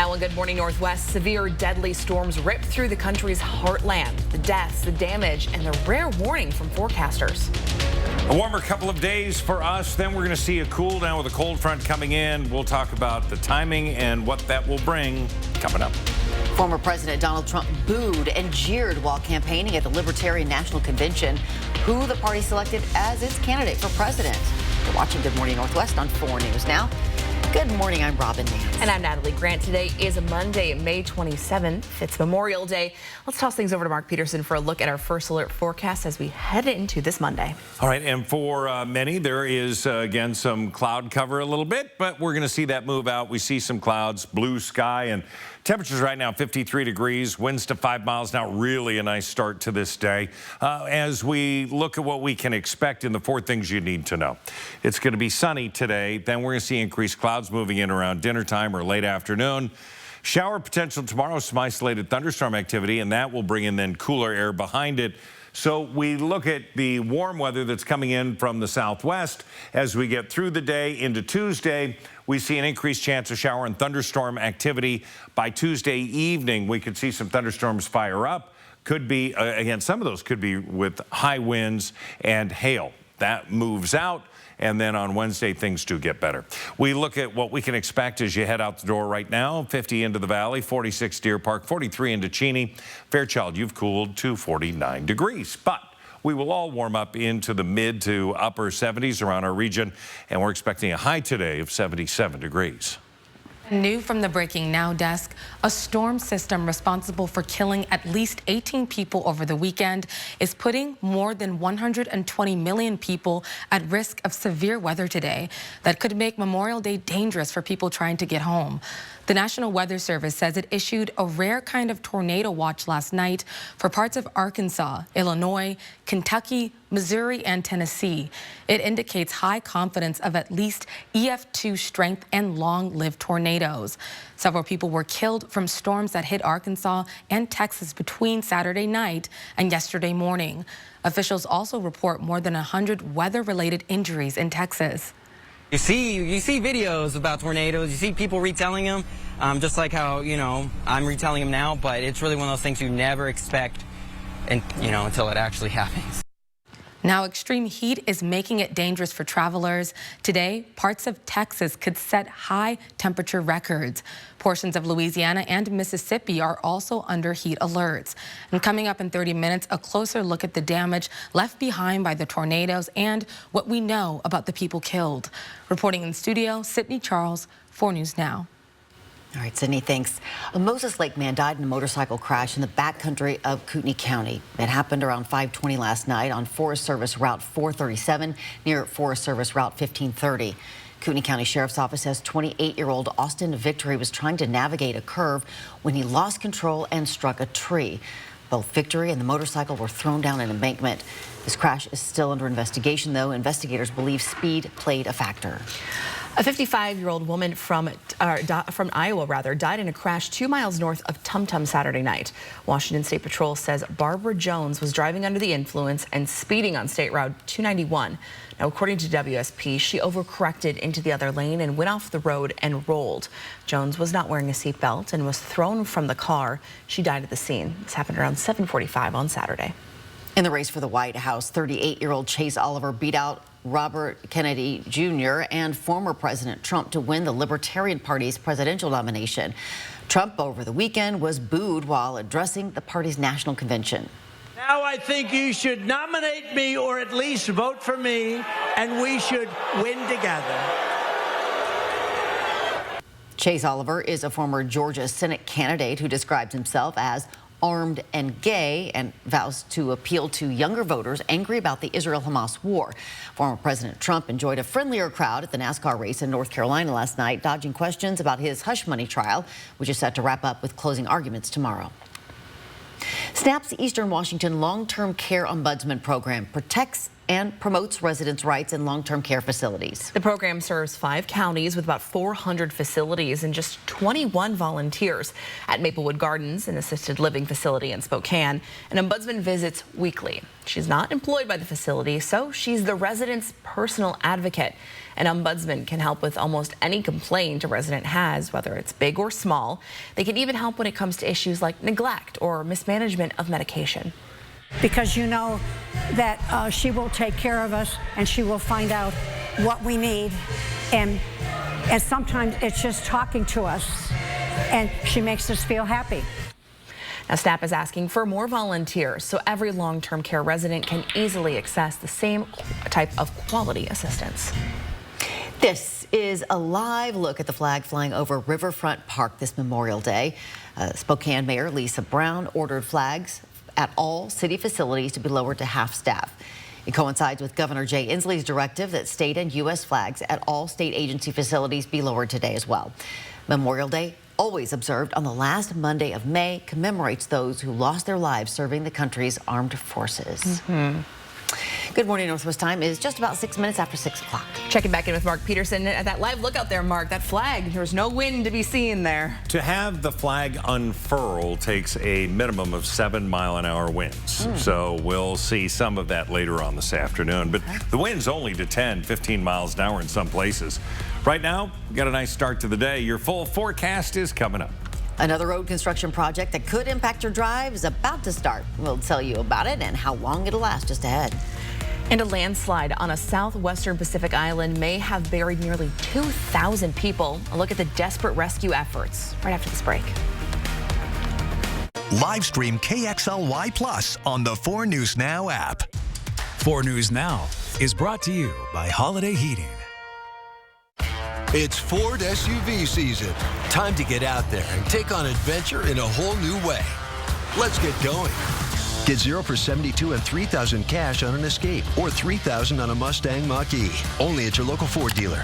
Now in Good Morning Northwest, severe deadly storms ripped through the country's heartland. The deaths, the damage, and the rare warning from forecasters. A warmer couple of days for us. Then we're going to see a cool down with a cold front coming in. We'll talk about the timing and what that will bring coming up. Former President Donald Trump booed and jeered while campaigning at the Libertarian National Convention, who the party selected as its candidate for president. You're watching Good Morning Northwest on 4 News Now. Good morning, I'm Robin Nance. And I'm Natalie Grant. Today is Monday, May 27th. It's Memorial Day. Let's toss things over to Mark Peterson for a look at our first alert forecast as we head into this Monday. All right, and for many, there is, again, some cloud cover a little bit, but we're going to see that move out. We see some clouds, blue sky, and temperatures right now 53 degrees, winds to 5 miles now. Really a nice start to this day. As we look at what we can expect in the 4 things you need to know. It's going to be sunny today. Then we're going to see increased clouds moving in around dinner time or late afternoon. Shower potential tomorrow, some isolated thunderstorm activity, and that will bring in then cooler air behind it. So we look at the warm weather that's coming in from the southwest. As we get through the day into Tuesday, we see an increased chance of shower and thunderstorm activity. By Tuesday evening, we could see some thunderstorms fire up. Could be, again, some of those could be with high winds and hail. That moves out. And then on Wednesday, things do get better. We look at what we can expect as you head out the door right now. 50 into the valley, 46 Deer Park, 43 into Cheney. Fairchild, you've cooled to 49 degrees. But we will all warm up into the mid to upper 70s around our region. And we're expecting a high today of 77 degrees. New from the Breaking Now desk, a storm system responsible for killing at least 18 people over the weekend is putting more than 120 million people at risk of severe weather today that could make Memorial Day dangerous for people trying to get home. The National Weather Service says it issued a rare kind of tornado watch last night for parts of Arkansas, Illinois, Kentucky, Missouri, and Tennessee. It indicates high confidence of at least EF2 strength and long-lived tornadoes. Several people were killed from storms that hit Arkansas and Texas between Saturday night and yesterday morning. Officials also report more than 100 weather-related injuries in Texas. You see videos about tornadoes, you see people retelling them, just like how, I'm retelling them now, but it's really one of those things you never expect and, until it actually happens. Now, extreme heat is making it dangerous for travelers. Today, parts of Texas could set high temperature records. Portions of Louisiana and Mississippi are also under heat alerts. And coming up in 30 minutes, a closer look at the damage left behind by the tornadoes and what we know about the people killed. Reporting in studio, Sydney Charles, 4 News Now. All right, Sydney, thanks. A Moses Lake man died in a motorcycle crash in the backcountry of Kootenai County. It happened around 5:20 last night on Forest Service Route 437 near Forest Service Route 1530. Kootenai County Sheriff's Office says 28-year-old Austin Victory was trying to navigate a curve when he lost control and struck a tree. Both Victory and the motorcycle were thrown down an embankment. This crash is still under investigation, though. Investigators believe speed played a factor. A 55-year-old woman from Iowa, died in a crash 2 miles north of Tum Tum Saturday night. Washington State Patrol says Barbara Jones was driving under the influence and speeding on State Route 291. Now, according to WSP, she overcorrected into the other lane and went off the road and rolled. Jones was not wearing a seatbelt and was thrown from the car. She died at the scene. This happened around 7:45 on Saturday. In the race for the White House, 38-year-old Chase Oliver beat out Robert Kennedy Jr. and former President Trump to win the Libertarian Party's presidential nomination. Trump over the weekend was booed while addressing the party's national convention. Now I think you should nominate me or at least vote for me, and we should win together. Chase Oliver is a former Georgia Senate candidate who describes himself as armed and gay and vows to appeal to younger voters angry about the Israel-Hamas war. Former President Trump enjoyed a friendlier crowd at the NASCAR race in North Carolina last night, dodging questions about his hush money trial, which is set to wrap up with closing arguments tomorrow. SNAP's Eastern Washington Long-Term Care Ombudsman Program protects and promotes residents' rights in long-term care facilities. The program serves 5 counties with about 400 facilities and just 21 volunteers. At Maplewood Gardens, an assisted living facility in Spokane, an ombudsman visits weekly. She's not employed by the facility, so she's the resident's personal advocate. An ombudsman can help with almost any complaint a resident has, whether it's big or small. They can even help when it comes to issues like neglect or mismanagement of medication. Because you know that she will take care of us and she will find out what we need. And sometimes it's just talking to us and she makes us feel happy. Now, staff is asking for more volunteers so every long-term care resident can easily access the same type of quality assistance. This is a live look at the flag flying over Riverfront Park this Memorial Day. Spokane Mayor Lisa Brown ordered flags at all city facilities to be lowered to half staff. It coincides with Governor Jay Inslee's directive that state and U.S. flags at all state agency facilities be lowered today as well. Memorial Day, always observed on the last Monday of May, commemorates those who lost their lives serving the country's armed forces. Good morning, Northwest time is just about 6 minutes after 6 o'clock. Checking back in with Mark Peterson at that live look out there, Mark. That flag, there's no wind to be seen there. To have the flag unfurl takes a minimum of 7-mile-an-hour winds. So we'll see some of that later on this afternoon. But the wind's only to 10, 15 miles an hour in some places. Right now, we got a nice start to the day. Your full forecast is coming up. Another road construction project that could impact your drive is about to start. We'll tell you about it and how long it'll last just ahead. And a landslide on a southwestern Pacific island may have buried nearly 2,000 people. A look at the desperate rescue efforts right after this break. Live stream KXLY Plus on the 4 News Now app. 4 News Now is brought to you by Holiday Heating. It's Ford SUV season. Time to get out there and take on adventure in a whole new way. Let's get going. Get 0 for 72 and $3,000 cash on an Escape or $3,000 on a Mustang Mach-E. Only at your local Ford dealer.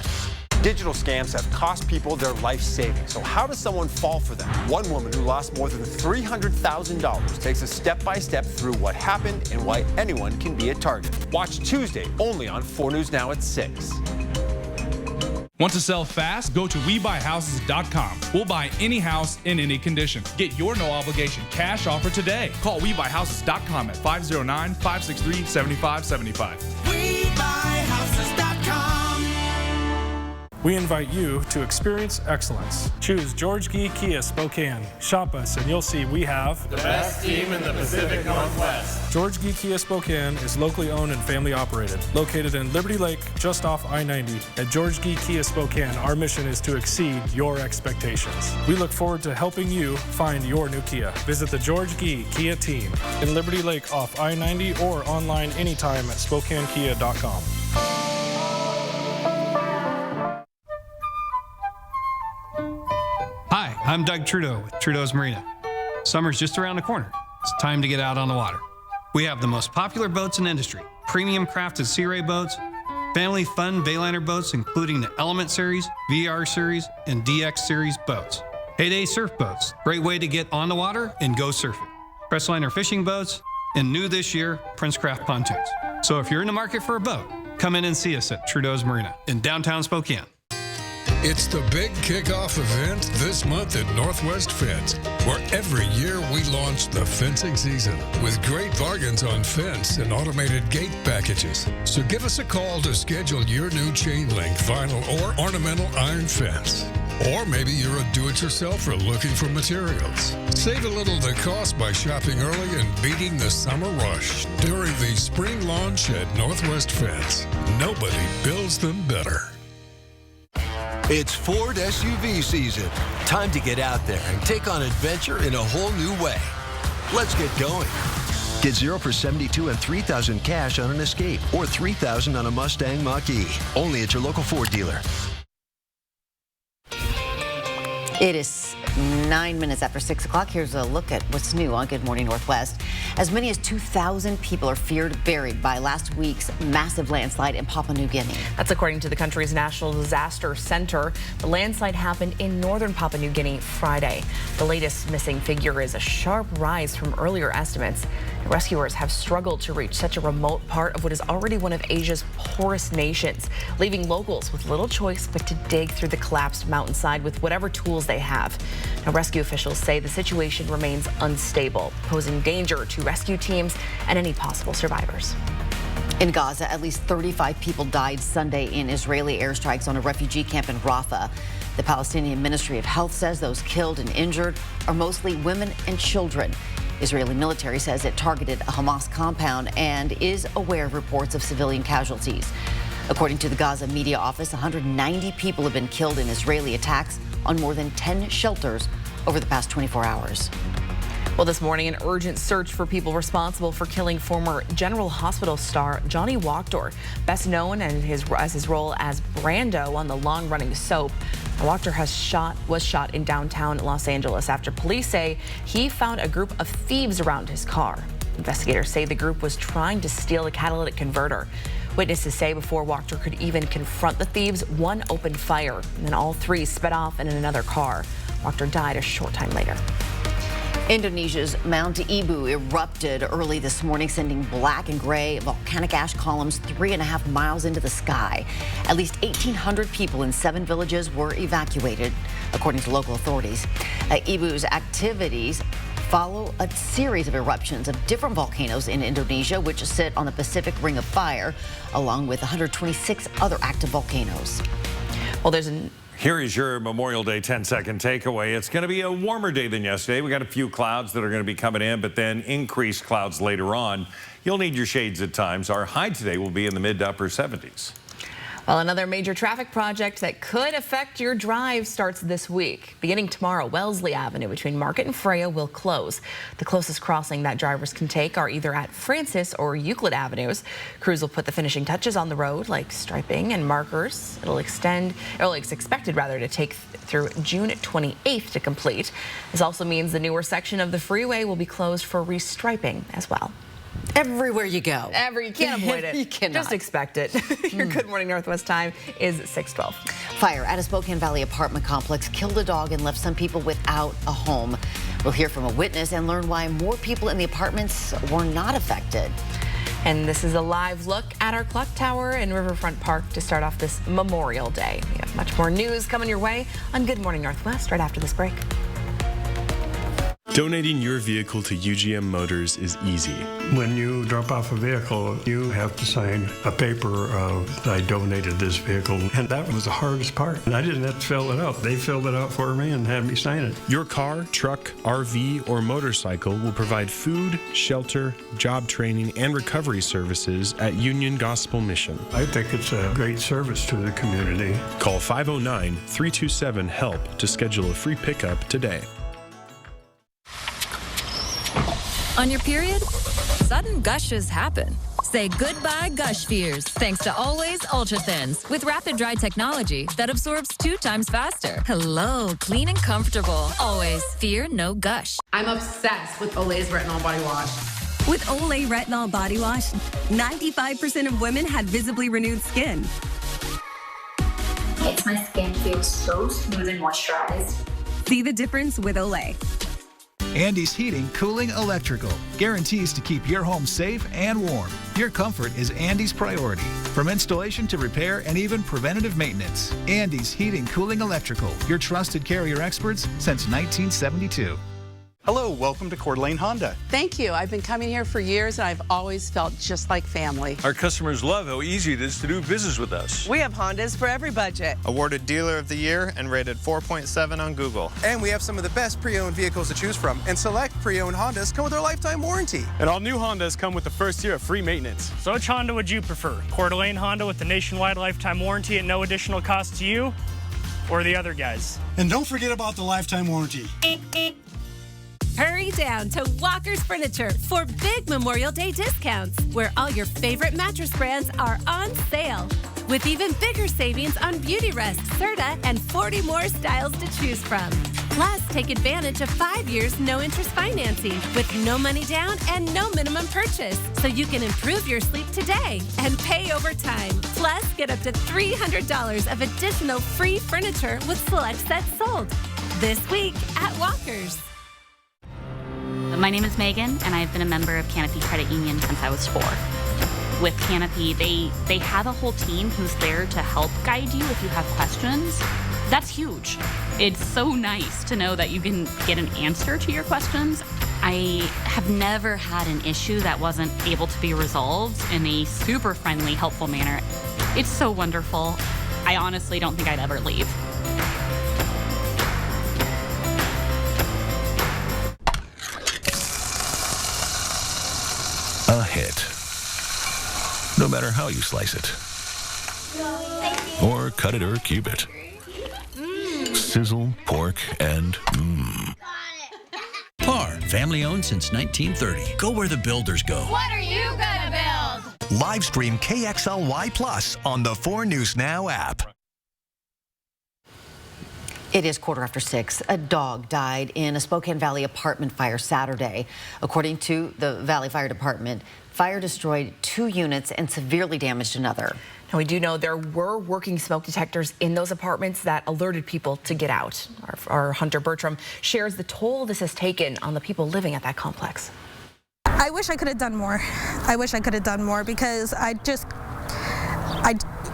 Digital scams have cost people their life savings. So how does someone fall for them? One woman who lost more than $300,000 takes us step-by-step through what happened and why anyone can be a target. Watch Tuesday only on 4 News Now at 6. Want to sell fast? Go to WeBuyHouses.com. We'll buy any house in any condition. Get your no-obligation cash offer today. Call WeBuyHouses.com at 509-563-7575. WeBuyHouses.com. We invite you to experience excellence. Choose George Gee Kia Spokane. Shop us and you'll see we have the best team in the Pacific Northwest. George Gee Kia Spokane is locally owned and family operated. Located in Liberty Lake, just off I-90. At George Gee Kia Spokane, our mission is to exceed your expectations. We look forward to helping you find your new Kia. Visit the George Gee Kia team in Liberty Lake off I-90 or online anytime at SpokaneKia.com. Hi, I'm Doug Trudeau with Trudeau's Marina. Summer's just around the corner. It's time to get out on the water. We have the most popular boats in industry, premium crafted Sea Ray boats, family fun Bayliner boats, including the Element Series, VR Series, and DX Series boats. Heyday surf boats, great way to get on the water and go surfing. Crestliner fishing boats, and new this year, Princecraft pontoons. So if you're in the market for a boat, come in and see us at Trudeau's Marina in downtown Spokane. It's the big kickoff event this month at Northwest Fence, where every year we launch the fencing season with great bargains on fence and automated gate packages. So give us a call to schedule your new chain link, vinyl, or ornamental iron fence. Or maybe you're a do-it-yourselfer looking for materials. Save a little of the cost by shopping early and beating the summer rush during the spring launch at Northwest Fence. Nobody builds them better. It's Ford SUV season. Time to get out there and take on adventure in a whole new way. Let's get going. Get 0 for 72 and $3,000 cash on an Escape or $3,000 on a Mustang Mach-E. Only at your local Ford dealer. It is 9 minutes after 6 o'clock. Here's a look at what's new on Good Morning Northwest. As many as 2,000 people are feared buried by last week's massive landslide in Papua New Guinea. That's according to the country's National Disaster Center. The landslide happened in northern Papua New Guinea Friday. The latest missing figure is a sharp rise from earlier estimates. Rescuers have struggled to reach such a remote part of what is already one of Asia's poorest nations, leaving locals with little choice but to dig through the collapsed mountainside with whatever tools they have. Now, rescue officials say the situation remains unstable, posing danger to rescue teams and any possible survivors. In Gaza, at least 35 people died Sunday in Israeli airstrikes on a refugee camp in Rafah. The Palestinian Ministry of Health says those killed and injured are mostly women and children. Israeli military says it targeted a Hamas compound and is aware of reports of civilian casualties. According to the Gaza media office, 190 people have been killed in Israeli attacks on more than 10 shelters over the past 24 hours. Well, this morning, an urgent search for people responsible for killing former General Hospital star Johnny Wachter, best known as his role as Brando on the long-running soap. Wachter was shot in downtown Los Angeles after police say he found a group of thieves around his car. Investigators say the group was trying to steal a catalytic converter. Witnesses say before Wachter could even confront the thieves, one opened fire, and then all three sped off in another car. Wachter died a short time later. Indonesia's Mount Ibu erupted early this morning, sending black and gray volcanic ash columns 3.5 miles into the sky. At least 1,800 people in 7 villages were evacuated, according to local authorities. Ibu's activities follow a series of eruptions of different volcanoes in Indonesia, which sit on the Pacific Ring of Fire, along with 126 other active volcanoes. Well, Here is your Memorial Day 10-second takeaway. It's going to be a warmer day than yesterday. We got a few clouds that are going to be coming in, but then increased clouds later on. You'll need your shades at times. Our high today will be in the mid to upper 70s. Well, another major traffic project that could affect your drive starts this week. Beginning tomorrow, Wellesley Avenue between Market and Freya will close. The closest crossing that drivers can take are either at Francis or Euclid Avenues. Crews will put the finishing touches on the road, like striping and markers. It's expected to take through June 28th to complete. This also means the newer section of the freeway will be closed for restriping as well. Everywhere you go. You can't avoid it. You cannot. Just expect it. Your Good Morning Northwest time is 6:12. Fire at a Spokane Valley apartment complex killed a dog and left some people without a home. We'll hear from a witness and learn why more people in the apartments were not affected. And this is a live look at our clock tower in Riverfront Park to start off this Memorial Day. We have much more news coming your way on Good Morning Northwest right after this break. Donating your vehicle to UGM Motors is easy. When you drop off a vehicle, you have to sign a paper of, I donated this vehicle. And that was the hardest part. And I didn't have to fill it out. They filled it out for me and had me sign it. Your car, truck, RV, or motorcycle will provide food, shelter, job training, and recovery services at Union Gospel Mission. I think it's a great service to the community. Call 509-327-HELP to schedule a free pickup today. On your period, sudden gushes happen. Say goodbye gush fears thanks to Always Ultra Thins with rapid dry technology that absorbs 2 times faster. Hello, clean and comfortable. Always fear no gush. I'm obsessed with Olay's Retinol Body Wash. With Olay Retinol Body Wash, 95% of women had visibly renewed skin. Makes my skin feel so smooth and moisturized. See the difference with Olay. Andy's Heating, Cooling, Electrical guarantees to keep your home safe and warm. Your comfort is Andy's priority. From installation to repair and even preventative maintenance. Andy's Heating, Cooling, Electrical, your trusted Carrier experts since 1972. Hello, welcome to Coeur d'Alene Honda. Thank you. I've been coming here for years and I've always felt just like family. Our customers love how easy it is to do business with us. We have Hondas for every budget. Awarded Dealer of the Year and rated 4.7 on Google. And we have some of the best pre-owned vehicles to choose from, and select pre-owned Hondas come with our lifetime warranty. And all new Hondas come with the first year of free maintenance. So which Honda would you prefer? Coeur d'Alene Honda with the nationwide lifetime warranty at no additional cost to you, or the other guys? And don't forget about the lifetime warranty. Hurry down to Walker's Furniture for big Memorial Day discounts, where all your favorite mattress brands are on sale. With even bigger savings on Beautyrest, Serta, and 40 more styles to choose from. Plus, take advantage of 5 years no-interest financing with no money down and no minimum purchase, so you can improve your sleep today and pay over time. Plus, get up to $300 of additional free furniture with select sets sold this week at Walker's. My name is Megan, and I've been a member of Canopy Credit Union since I was 4. With Canopy, they have a whole team who's there to help guide you if you have questions. That's huge. It's so nice to know that you can get an answer to your questions. I have never had an issue that wasn't able to be resolved in a super friendly, helpful manner. It's so wonderful. I honestly don't think I'd ever leave. A hit. No matter how you slice it. Or cut it or cube it. Sizzle, pork, and Par, family owned since 1930. Go where the builders go. What are you gonna build? Live stream KXLY Plus on the 4 News Now app. It is 6:15. A dog died in a Spokane Valley apartment fire Saturday. According to the Valley Fire Department, fire destroyed 2 units and severely damaged another. Now, we do know there were working smoke detectors in those apartments that alerted people to get out. Our Hunter Bertram shares the toll this has taken on the people living at that complex. I wish I could have done more. I wish I could have done more because I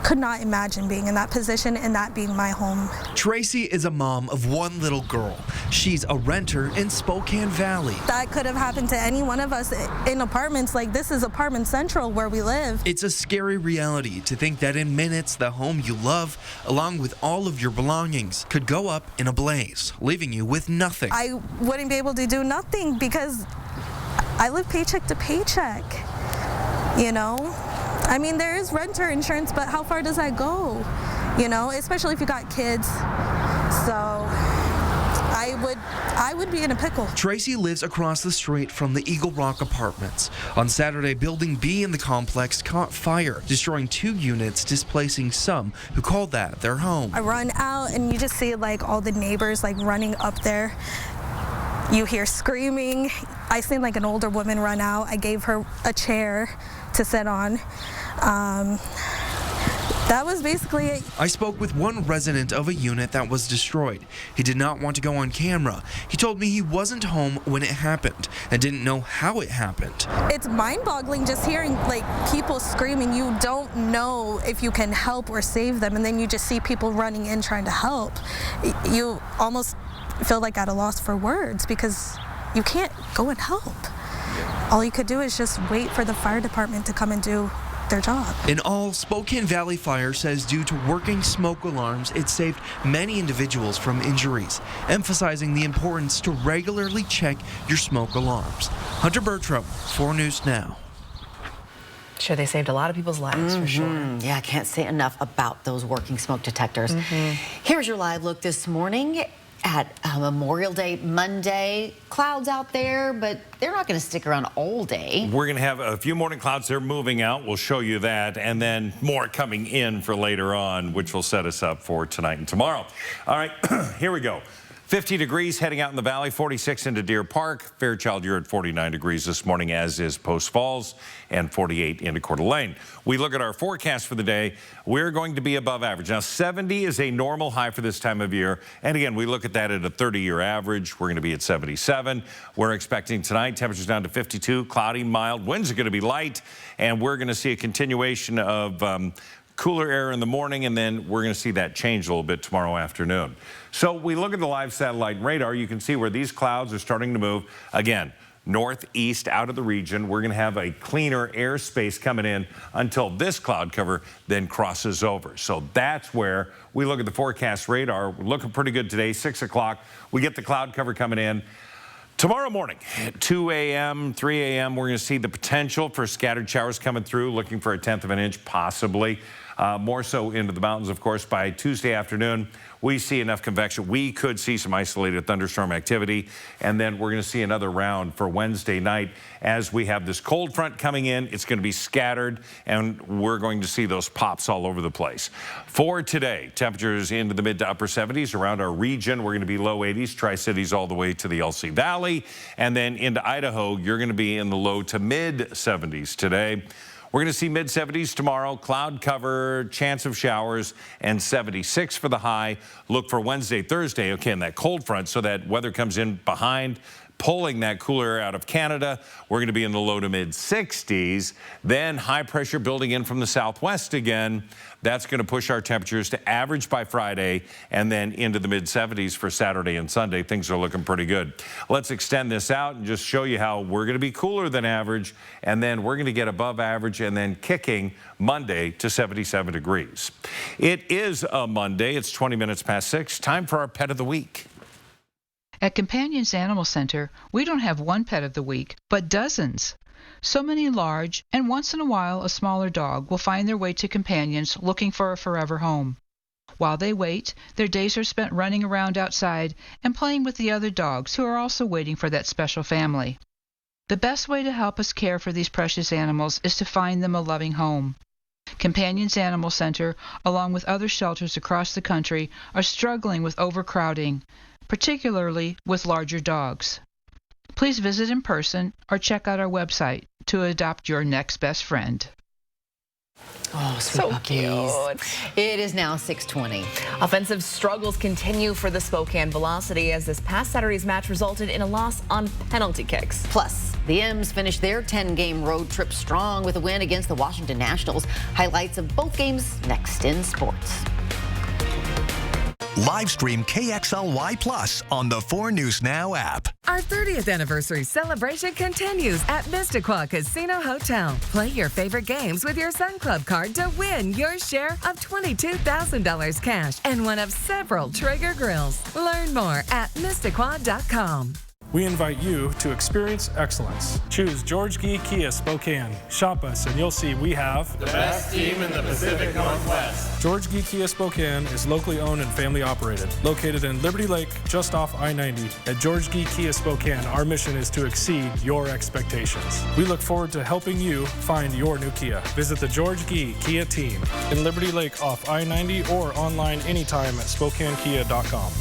could not imagine being in that position and that being my home. Tracy is a mom of 1 little girl. She's a renter in Spokane Valley. That could have happened to any one of us in apartments. Like, this is apartment central where we live. It's a scary reality to think that in minutes the home you love, along with all of your belongings, could go up in a blaze, leaving you with nothing. I wouldn't be able to do nothing because I live paycheck to paycheck, you know? I mean, there is renter insurance, but how far does that go? You know, especially if you got kids. So I would be in a pickle. Tracy lives across the street from the Eagle Rock Apartments. On Saturday, Building B in the complex caught fire, destroying 2 units, displacing some who called that their home. I run out and you just see like all the neighbors like running up there. You hear screaming. I seen like an older woman run out. I gave her a chair to sit on. That was basically it. I spoke with one resident of a unit that was destroyed. He did not want to go on camera. He told me he wasn't home when it happened and didn't know how it happened. It's mind-boggling just hearing like people screaming. You don't know if you can help or save them, and then you just see people running in trying to help. You almost feel like at a loss for words because you can't go and help. All you could do is just wait for the fire department to come and do their job. In all, Spokane Valley Fire says due to working smoke alarms, it saved many individuals from injuries, emphasizing the importance to regularly check your smoke alarms. Hunter Bertram, 4 News Now. Sure, they saved a lot of people's lives, for sure. Yeah, I can't say enough about those working smoke detectors. Here's your live look this morning at Memorial Day Monday. Clouds out there, but they're not going to stick around all day. We're going to have a few morning clouds. They're moving out. We'll show you that. And then more coming in for later on, which will set us up for tonight and tomorrow. All right, here we go. 50 degrees heading out in the valley, 46 into Deer Park. Fairchild, you're at 49 degrees this morning, as is Post Falls, and 48 into Coeur d'Alene. We look at our forecast for the day. We're going to be above average. Now, 70 is a normal high for this time of year. And again, we look at that at a 30-year average. We're going to be at 77. We're expecting tonight temperatures down to 52, cloudy, mild. Winds are going to be light. And we're going to see a continuation of cooler air in the morning, and then we're going to see that change a little bit tomorrow afternoon. So we look at the live satellite radar. You can see where these clouds are starting to move. Again, northeast out of the region. We're going to have a cleaner airspace coming in until this cloud cover then crosses over. So that's where we look at the forecast radar. We're looking pretty good today, 6 o'clock. We get the cloud cover coming in. Tomorrow morning, at 2 a.m., 3 a.m., we're going to see the potential for scattered showers coming through, looking for 1/10 of an inch, possibly. More so into the mountains, of course. By Tuesday afternoon, we see enough convection. We could see some isolated thunderstorm activity, and then we're going to see another round for Wednesday night as we have this cold front coming in. It's going to be scattered, and we're going to see those pops all over the place. For today, temperatures into the mid to upper 70s around our region. We're going to be low 80s, Tri-Cities all the way to the LC Valley, and then into Idaho, you're going to be in the low to mid 70s today. We're going to see mid-70s tomorrow, cloud cover, chance of showers, and 76 for the high. Look for Wednesday, Thursday, okay, in that cold front, so that weather comes in behind, pulling that cooler air out of Canada. We're going to be in the low to mid 60s. Then high pressure building in from the southwest again. That's going to push our temperatures to average by Friday and then into the mid 70s for Saturday and Sunday. Things are looking pretty good. Let's extend this out and just show you how we're going to be cooler than average, and then we're going to get above average and then kicking Monday to 77 degrees. It is a Monday. It's 20 minutes past 6. Time for our pet of the week. At Companions Animal Center, we don't have one pet of the week, but dozens. So many large, and once in a while a smaller dog will find their way to Companions looking for a forever home. While they wait, their days are spent running around outside and playing with the other dogs who are also waiting for that special family. The best way to help us care for these precious animals is to find them a loving home. Companions Animal Center, along with other shelters across the country, are struggling with overcrowding, particularly with larger dogs. Please visit in person or check out our website to adopt your next best friend. Oh, sweet puppies. Cute. It is now 6:20. Offensive struggles continue for the Spokane Velocity as this past Saturday's match resulted in a loss on penalty kicks. Plus, the M's finished their 10-game road trip strong with a win against the Washington Nationals. Highlights of both games next in sports. Live stream KXLY Plus on the 4 News Now app. Our 30th anniversary celebration continues at Mystic Casino Hotel. Play your favorite games with your Sun Club card to win your share of $22,000 cash and one of several Traeger grills. Learn more at mysticquad.com. We invite you to experience excellence. Choose George Gee Kia Spokane. Shop us and you'll see we have the best team in the Pacific Northwest. George Gee Kia Spokane is locally owned and family operated. Located in Liberty Lake, just off I-90. At George Gee Kia Spokane, our mission is to exceed your expectations. We look forward to helping you find your new Kia. Visit the George Gee Kia team in Liberty Lake off I-90 or online anytime at SpokaneKia.com.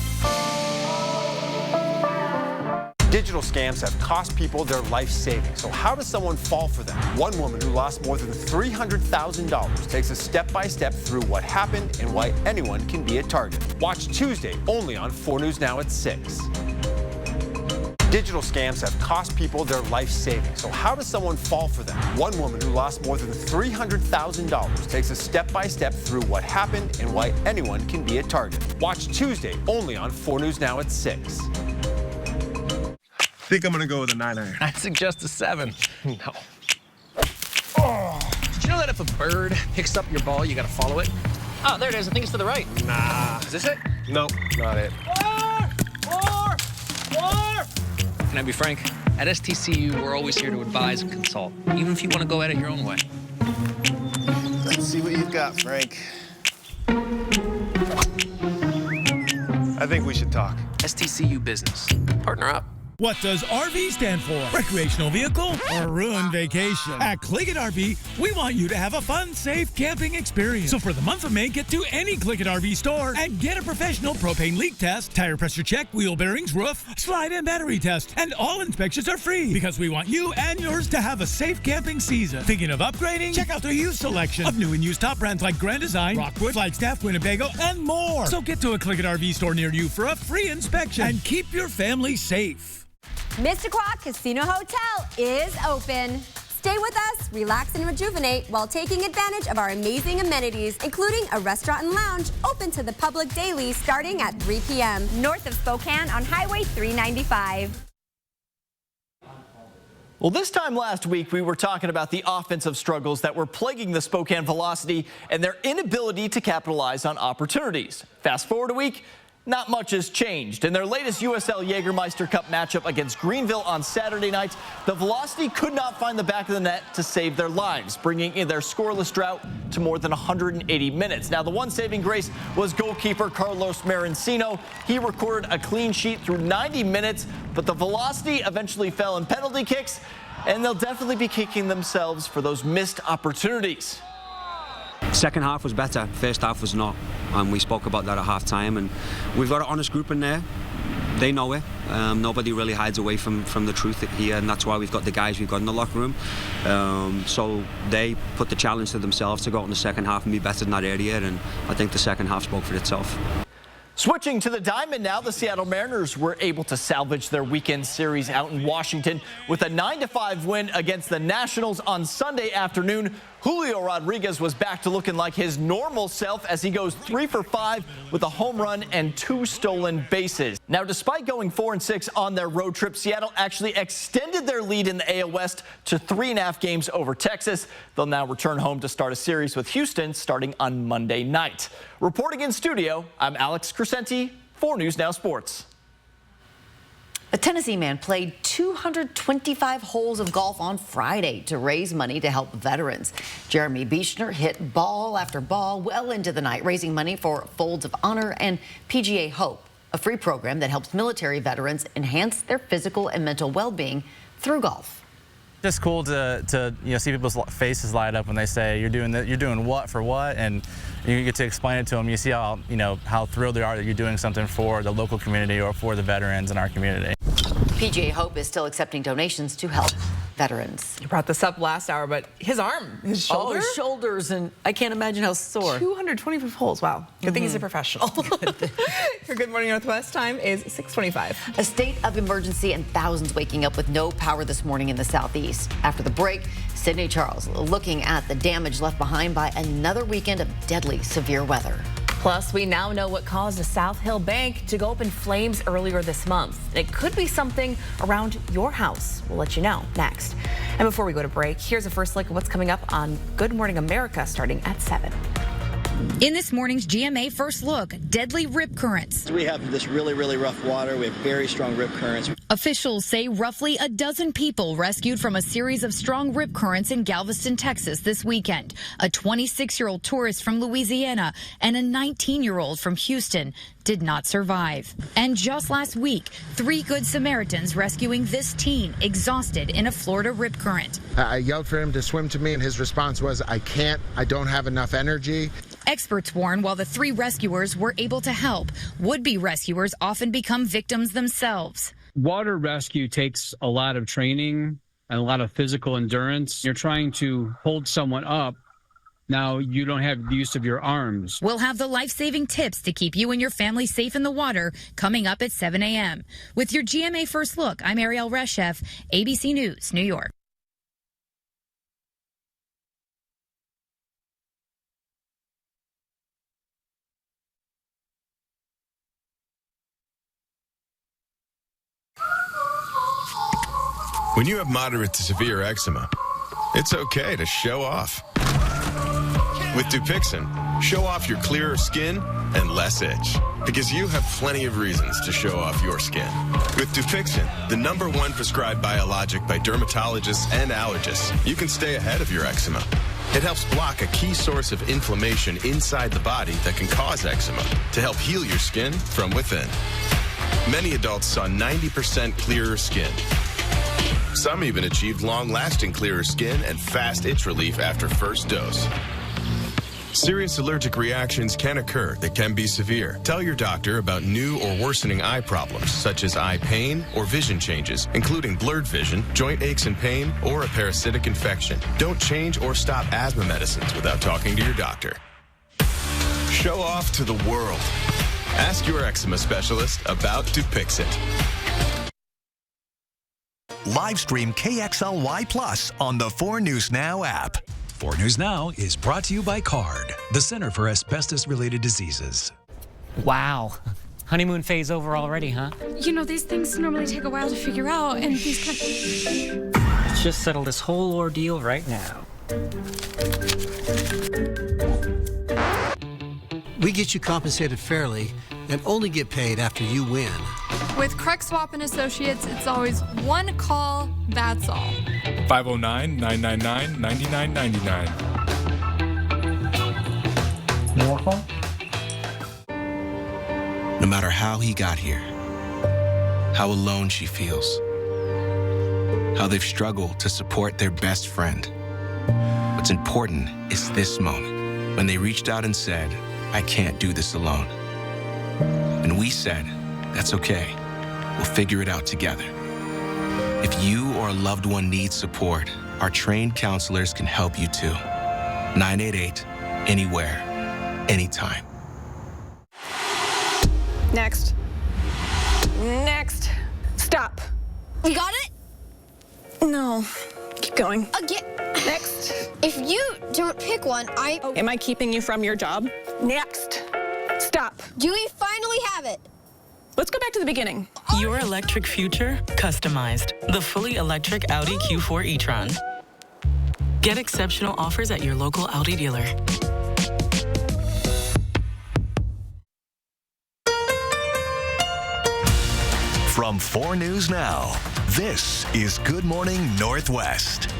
Digital scams have cost people their life savings. So how does someone fall for them? One woman who lost more than $300,000 takes us step-by-step through what happened and why anyone can be a target. Watch Tuesday only on 4 News Now at 6. Digital scams have cost people their life savings. So how does someone fall for them? One woman who lost more than $300,000 takes us step-by-step through what happened and why anyone can be a target. Watch Tuesday only on 4 News Now at 6. I think I'm gonna go with a 9-iron. I'd suggest a 7. No. Oh. Did you know that if a bird picks up your ball, you gotta follow it? Oh, there it is. I think it's to the right. Nah. Is this it? Nope, not it. More! Can I be frank? At STCU, we're always here to advise and consult, even if you want to go at it your own way. Let's see what you've got, Frank. I think we should talk. STCU Business. Partner up. What does RV stand for? Recreational vehicle or ruined vacation? At Click-It RV, we want you to have a fun, safe camping experience. So for the month of May, get to any Click-It RV store and get a professional propane leak test, tire pressure check, wheel bearings, roof, slide and battery test. And all inspections are free because we want you and yours to have a safe camping season. Thinking of upgrading? Check out the used selection of new and used top brands like Grand Design, Rockwood, Flagstaff, Winnebago, and more. So get to a Click-It RV store near you for a free inspection and keep your family safe. Mystic Casino Hotel is open. Stay with us, relax and rejuvenate while taking advantage of our amazing amenities, including a restaurant and lounge open to the public daily starting at 3 p.m. north of Spokane on Highway 395. Well, this time last week, we were talking about the offensive struggles that were plaguing the Spokane Velocity and their inability to capitalize on opportunities. Fast forward a week, not much has changed. In their latest USL Jägermeister Cup matchup against Greenville on Saturday night, the Velocity could not find the back of the net to save their lives, bringing in their scoreless drought to more than 180 minutes. Now, the one saving grace was goalkeeper Carlos Marancino. He recorded a clean sheet through 90 minutes, but the Velocity eventually fell in penalty kicks, and they'll definitely be kicking themselves for those missed opportunities. Second half was better, first half was not. We spoke about that at half time, and we've got an honest group in there. They know it. Nobody really hides away from the truth here, and that's why we've got the guys we've got in the locker room. So they put the challenge to themselves to go out in the second half and be better in that area, and I think the second half spoke for itself. Switching to the diamond now, the Seattle Mariners were able to salvage their weekend series out in Washington with a 9-5 win against the Nationals on Sunday afternoon. Julio Rodriguez was back to looking like his normal self as he goes 3 for 5 with a home run and 2 stolen bases. Now, despite going 4-6 on their road trip, Seattle actually extended their lead in the AL West to 3.5 games over Texas. They'll now return home to start a series with Houston starting on Monday night. Reporting in studio, I'm Alex Crescenti, 4 News Now Sports. A Tennessee man played 225 holes of golf on Friday to raise money to help veterans. Jeremy Beichner hit ball after ball well into the night, raising money for Folds of Honor and PGA Hope, a free program that helps military veterans enhance their physical and mental well-being through golf. Just cool to see people's faces light up when they say you're doing what for what, and you get to explain it to them. You see how thrilled they are that you're doing something for the local community or for the veterans in our community. PGA Hope is still accepting donations to help veterans. You brought this up last hour, but his shoulder? Oh, his shoulders, and I can't imagine how sore. 225 holes, wow. Good thing he's a professional. Your Good Morning Northwest time is 6:25. A state of emergency and thousands waking up with no power this morning in the southeast. After the break, Sydney Charles looking at the damage left behind by another weekend of deadly severe weather. Plus, we now know what caused a South Hill bank to go up in flames earlier this month. It could be something around your house. We'll let you know next. And before we go to break, here's a first look at what's coming up on Good Morning America starting at 7. In this morning's GMA First Look, deadly rip currents. We have this really rough water. We have very strong rip currents. Officials say roughly a dozen people rescued from a series of strong rip currents in Galveston, Texas this weekend. A 26-year-old tourist from Louisiana and a 19-year-old from Houston did not survive. And just last week, 3 Good Samaritans rescuing this teen exhausted in a Florida rip current. I yelled for him to swim to me, and his response was, I can't, I don't have enough energy. Experts warn while the 3 rescuers were able to help, would-be rescuers often become victims themselves. Water rescue takes a lot of training and a lot of physical endurance. You're trying to hold someone up. Now you don't have the use of your arms. We'll have the life-saving tips to keep you and your family safe in the water coming up at 7 a.m. With your GMA First Look, I'm Ariel Reshef, ABC News, New York. When you have moderate to severe eczema, it's okay to show off. With Dupixent, show off your clearer skin and less itch. Because you have plenty of reasons to show off your skin. With Dupixent, the #1 prescribed biologic by dermatologists and allergists, you can stay ahead of your eczema. It helps block a key source of inflammation inside the body that can cause eczema to help heal your skin from within. Many adults saw 90% clearer skin. Some even achieved long-lasting clearer skin and fast itch relief after first dose. Serious allergic reactions can occur that can be severe. Tell your doctor about new or worsening eye problems, such as eye pain or vision changes, including blurred vision, joint aches and pain, or a parasitic infection. Don't change or stop asthma medicines without talking to your doctor. Show off to the world. Ask your eczema specialist about Dupixent. Live stream KXLY Plus on the 4 News Now app. 4 News Now is brought to you by CARD, the Center for Asbestos-Related Diseases. Wow. Honeymoon phase over already, huh? You know, these things normally take a while to figure out, and these kind Let's just settle this whole ordeal right now. We get you compensated fairly and only get paid after you win. With Craig Swap and Associates, it's always one call, that's all. 509-999-9999. No matter how he got here, how alone she feels, how they've struggled to support their best friend. What's important is this moment, when they reached out and said, I can't do this alone. And we said, that's okay. We'll figure it out together. If you or a loved one needs support, our trained counselors can help you too. 988, anywhere, anytime. Next. Next. Stop. You got it? No. Keep going. Again. Next. If you don't pick one, Am I keeping you from your job? Next. Stop. Do we finally have it? Let's go back to the beginning. Your electric future customized. The fully electric Audi Q4 e-tron. Get exceptional offers at your local Audi dealer. From 4 News Now, this is Good Morning Northwest.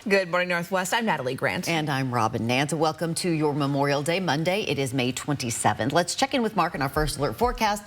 Good morning, Northwest. I'm Natalie Grant. And I'm Robin Nance. Welcome to your Memorial Day Monday. It is May 27th. Let's check in with Mark on our first alert forecast.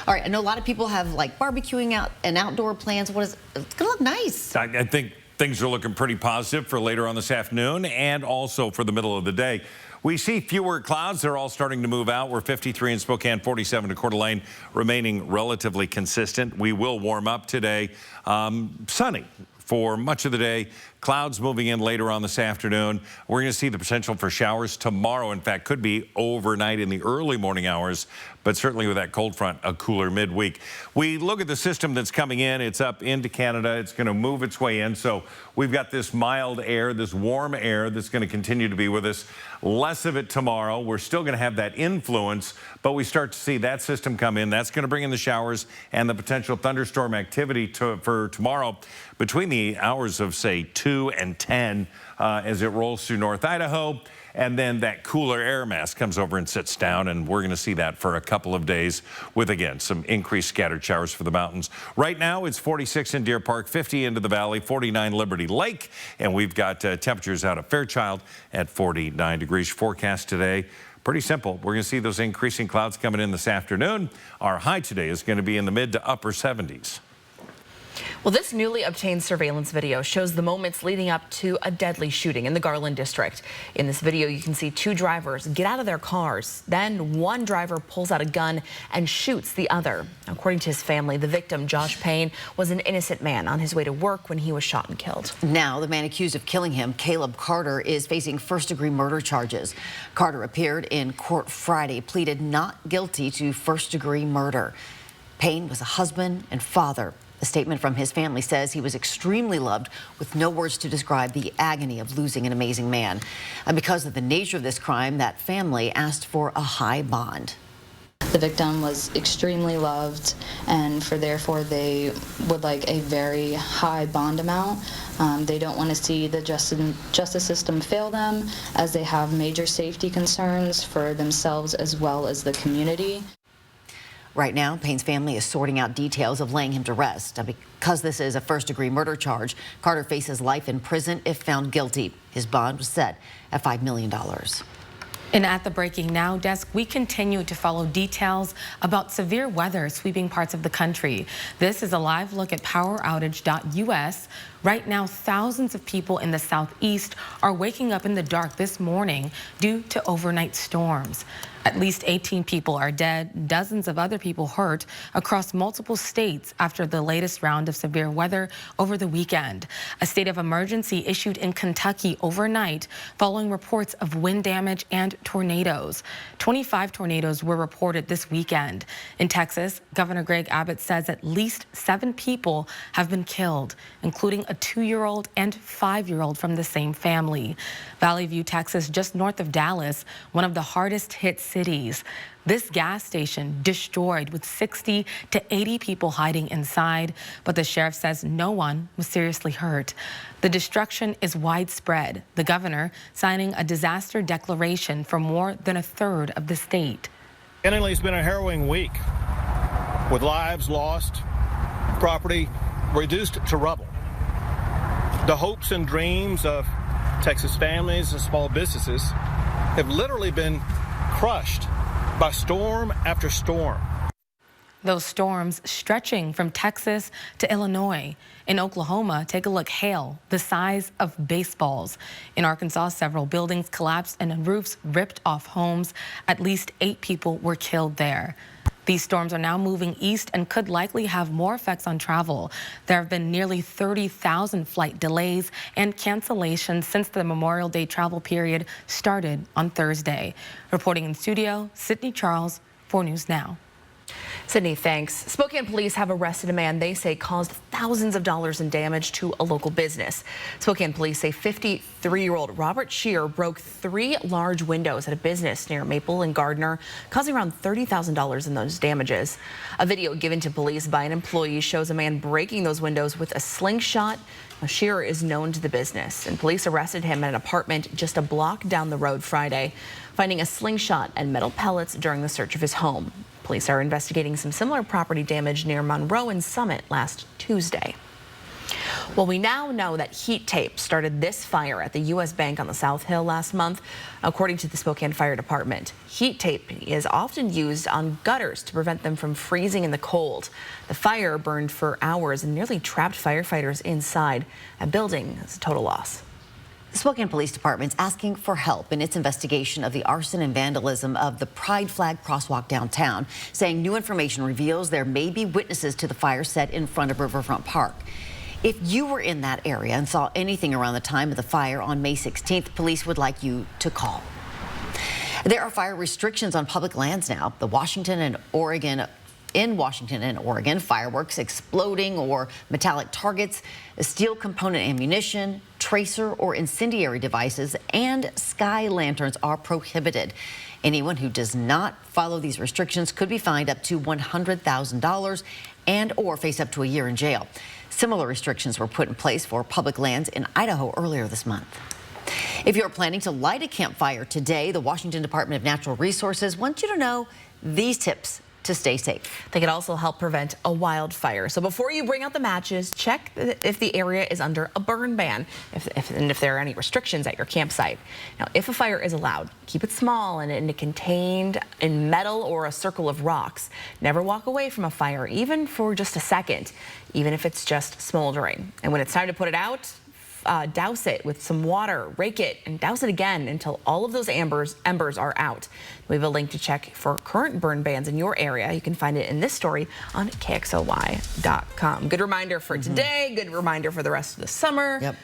All right, I know a lot of people have like barbecuing out and outdoor plans. It's going to look nice. I think things are looking pretty positive for later on this afternoon and also for the middle of the day. We see fewer clouds. They're all starting to move out. We're 53 in Spokane, 47 to Coeur d'Alene, remaining relatively consistent. We will warm up today. Sunny for much of the day. Clouds moving in later on this afternoon. We're going to see the potential for showers tomorrow. In fact, could be overnight in the early morning hours, but certainly with that cold front, a cooler midweek. We look at the system that's coming in. It's up into Canada. It's going to move its way in. So we've got this mild air, this warm air that's going to continue to be with us. Less of it tomorrow. We're still going to have that influence, but we start to see that system come in. That's going to bring in the showers and the potential thunderstorm activity for tomorrow between the hours of, say, 2 and 10 as it rolls through North Idaho. And then that cooler air mass comes over and sits down, and we're going to see that for a couple of days with, again, some increased scattered showers for the mountains. Right now, it's 46 in Deer Park, 50 into the valley, 49 Liberty Lake, and we've got temperatures out at Fairchild at 49 degrees. Forecast today, pretty simple. We're going to see those increasing clouds coming in this afternoon. Our high today is going to be in the mid to upper 70s. Well, this newly obtained surveillance video shows the moments leading up to a deadly shooting in the Garland district. In this video, you can see 2 drivers get out of their cars. Then one driver pulls out a gun and shoots the other. According to his family, the victim, Josh Payne, was an innocent man on his way to work when he was shot and killed. Now, the man accused of killing him, Caleb Carter, is facing first-degree murder charges. Carter appeared in court Friday, pleaded not guilty to first-degree murder. Payne was a husband and father. A statement from his family says he was extremely loved, with no words to describe the agony of losing an amazing man. And because of the nature of this crime, that family asked for a high bond. The victim was extremely loved, and therefore they would like a very high bond amount. They don't want to see the justice system fail them, as they have major safety concerns for themselves as well as the community. Right now, Payne's family is sorting out details of laying him to rest. Because this is a first-degree murder charge, Carter faces life in prison if found guilty. His bond was set at $5 million. And at the Breaking Now desk, we continue to follow details about severe weather sweeping parts of the country. This is a live look at poweroutage.us. Right now, thousands of people in the southeast are waking up in the dark this morning due to overnight storms. At least 18 people are dead, dozens of other people hurt across multiple states after the latest round of severe weather over the weekend. A state of emergency issued in Kentucky overnight following reports of wind damage and tornadoes. 25 tornadoes were reported this weekend. In Texas, Governor Greg Abbott says at least 7 people have been killed, including a 2-year-old and 5-year-old from the same family. Valley View, Texas, just north of Dallas, one of the hardest hit cities. This gas station destroyed with 60 to 80 people hiding inside, but the sheriff says no one was seriously hurt. The destruction is widespread, the governor signing a disaster declaration for more than a third of the state. It's been a harrowing week with lives lost, property reduced to rubble. The hopes and dreams of Texas families and small businesses have literally been crushed by storm after storm. Those storms stretching from Texas to Illinois. In Oklahoma, take a look, hail the size of baseballs. In Arkansas, several buildings collapsed and roofs ripped off homes. At least 8 people were killed there. These storms are now moving east and could likely have more effects on travel. There have been nearly 30,000 flight delays and cancellations since the Memorial Day travel period started on Thursday. Reporting in studio, Sydney Charles, 4 News Now. Sydney, thanks. Spokane police have arrested a man they say caused thousands of dollars in damage to a local business. Spokane police say 53-year-old Robert Shear broke 3 large windows at a business near Maple and Gardner, causing around $30,000 in those damages. A video given to police by an employee shows a man breaking those windows with a slingshot. Shear is known to the business, and police arrested him at an apartment just a block down the road Friday, finding a slingshot and metal pellets during the search of his home. Police are investigating some similar property damage near Monroe and Summit last Tuesday. Well, we now know that heat tape started this fire at the U.S. Bank on the South Hill last month, according to the Spokane Fire Department. Heat tape is often used on gutters to prevent them from freezing in the cold. The fire burned for hours and nearly trapped firefighters inside. A building is a total loss. The Spokane Police Department's asking for help in its investigation of the arson and vandalism of the Pride Flag crosswalk downtown, saying new information reveals there may be witnesses to the fire set in front of Riverfront Park. If you were in that area and saw anything around the time of the fire on May 16th, police would like you to call. There are fire restrictions on public lands now. In Washington and Oregon, fireworks exploding or metallic targets, steel component ammunition, tracer or incendiary devices, and sky lanterns are prohibited. Anyone who does not follow these restrictions could be fined up to $100,000 and or face up to a year in jail. Similar restrictions were put in place for public lands in Idaho earlier this month. If you're planning to light a campfire today, the Washington Department of Natural Resources wants you to know these tips to stay safe. They could also help prevent a wildfire. So before you bring out the matches, check if the area is under a burn ban and if there are any restrictions at your campsite. Now, if a fire is allowed, keep it small and contained in metal or a circle of rocks. Never walk away from a fire, even for just a second, even if it's just smoldering. And when it's time to put it out, douse it with some water, rake it, and douse it again until all of those embers are out. We have a link to check for current burn bans in your area. You can find it in this story on KXLY.com. Good reminder for today, good reminder for the rest of the summer. Yep.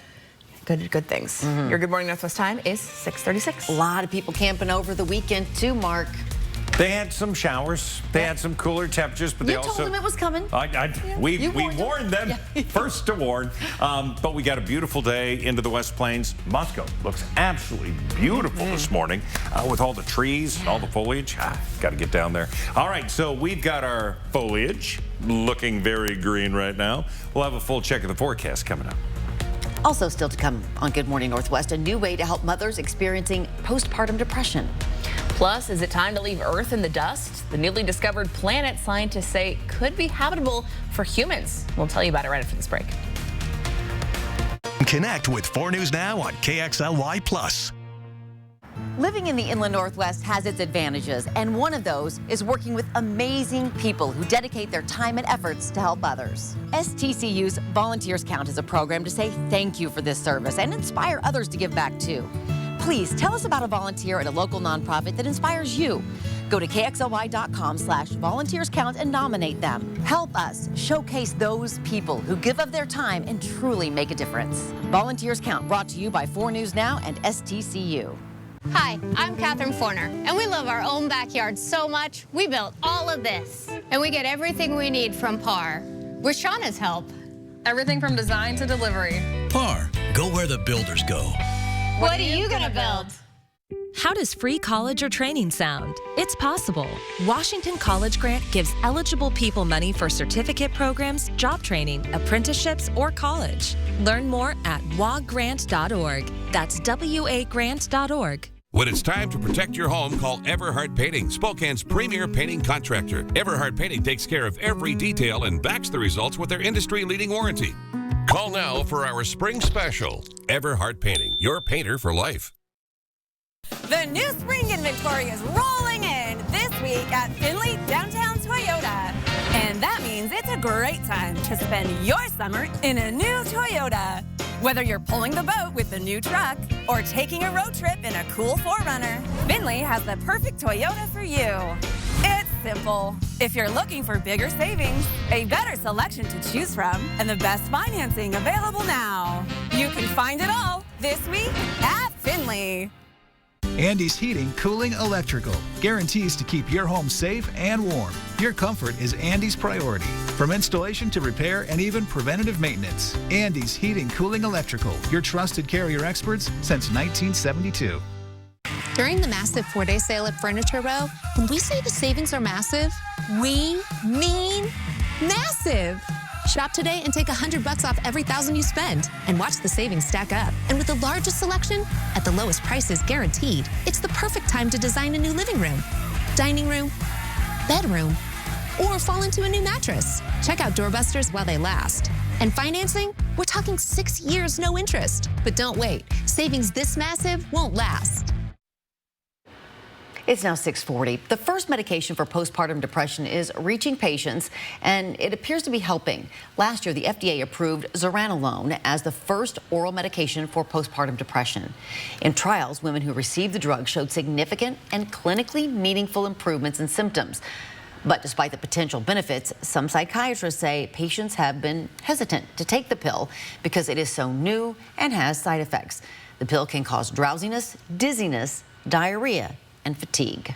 Good things. Your Good Morning Northwest time is 6:36. A lot of people camping over the weekend too, Mark. They had some showers. They had some cooler temperatures, but they also told them it was coming. We warned them first to warn. But we got a beautiful day into the West Plains. Moscow looks absolutely beautiful this morning with all the trees and all the foliage. Got to get down there. All right, so we've got our foliage looking very green right now. We'll have a full check of the forecast coming up. Also still to come on Good Morning Northwest, a new way to help mothers experiencing postpartum depression. Plus, is it time to leave Earth in the dust? The newly discovered planet scientists say could be habitable for humans. We'll tell you about it right after this break. Connect with 4 News Now on KXLY+. Living in the Inland Northwest has its advantages, and one of those is working with amazing people who dedicate their time and efforts to help others. STCU's Volunteers Count is a program to say thank you for this service and inspire others to give back too. Please tell us about a volunteer at a local nonprofit that inspires you. Go to KXLY.com/volunteerscount and nominate them. Help us showcase those people who give of their time and truly make a difference. Volunteers Count, brought to you by 4 News Now and STCU. Hi, I'm Catherine Forner, and we love our own backyard so much, we built all of this. And we get everything we need from PAR. With Shauna's help. Everything from design to delivery. PAR, go where the builders go. What are you gonna build? How does free college or training sound? It's possible. Washington College Grant gives eligible people money for certificate programs, job training, apprenticeships, or college. Learn more at wagrant.org. That's wagrant.org. When it's time to protect your home, call Everhart Painting, Spokane's premier painting contractor. Everhart Painting takes care of every detail and backs the results with their industry-leading warranty. Call now for our spring special. Everhart Painting, your painter for life. The new spring inventory is rolling in this week at Findlay Downtown Toyota. And that means it's a great time to spend your summer in a new Toyota. Whether you're pulling the boat with the new truck or taking a road trip in a cool 4Runner, Findlay has the perfect Toyota for you. It's simple. If you're looking for bigger savings, a better selection to choose from, and the best financing available now, you can find it all this week at Findlay. Andy's Heating, Cooling, Electrical guarantees to keep your home safe and warm. Your comfort is Andy's priority. From installation to repair and even preventative maintenance. Andy's Heating, Cooling, Electrical, your trusted Carrier experts since 1972. During the massive 4-day sale at Furniture Row, when we say the savings are massive, we mean massive. Shop today and take $100 off every $1,000 you spend and watch the savings stack up. And with the largest selection at the lowest prices guaranteed, it's the perfect time to design a new living room, dining room, bedroom, or fall into a new mattress. Check out doorbusters while they last. And financing? We're talking 6 years, no interest. But don't wait. Savings this massive won't last. It's now 6:40. The first medication for postpartum depression is reaching patients, and it appears to be helping. Last year, the FDA approved zuranolone as the first oral medication for postpartum depression. In trials, women who received the drug showed significant and clinically meaningful improvements in symptoms. But despite the potential benefits, some psychiatrists say patients have been hesitant to take the pill because it is so new and has side effects. The pill can cause drowsiness, dizziness, diarrhea, and fatigue.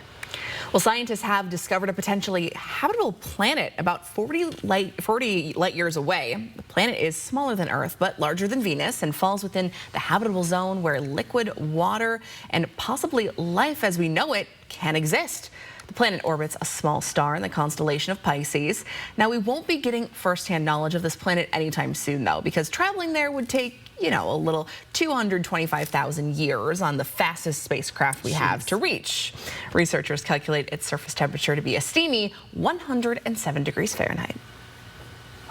Well, scientists have discovered a potentially habitable planet about 40 light years away. The planet is smaller than Earth, but larger than Venus and falls within the habitable zone where liquid water and possibly life as we know it can exist. The planet orbits a small star in the constellation of Pisces. Now, we won't be getting firsthand knowledge of this planet anytime soon, though, because traveling there would take, a little 225,000 years on the fastest spacecraft we have to reach. Researchers calculate its surface temperature to be a steamy 107 degrees Fahrenheit.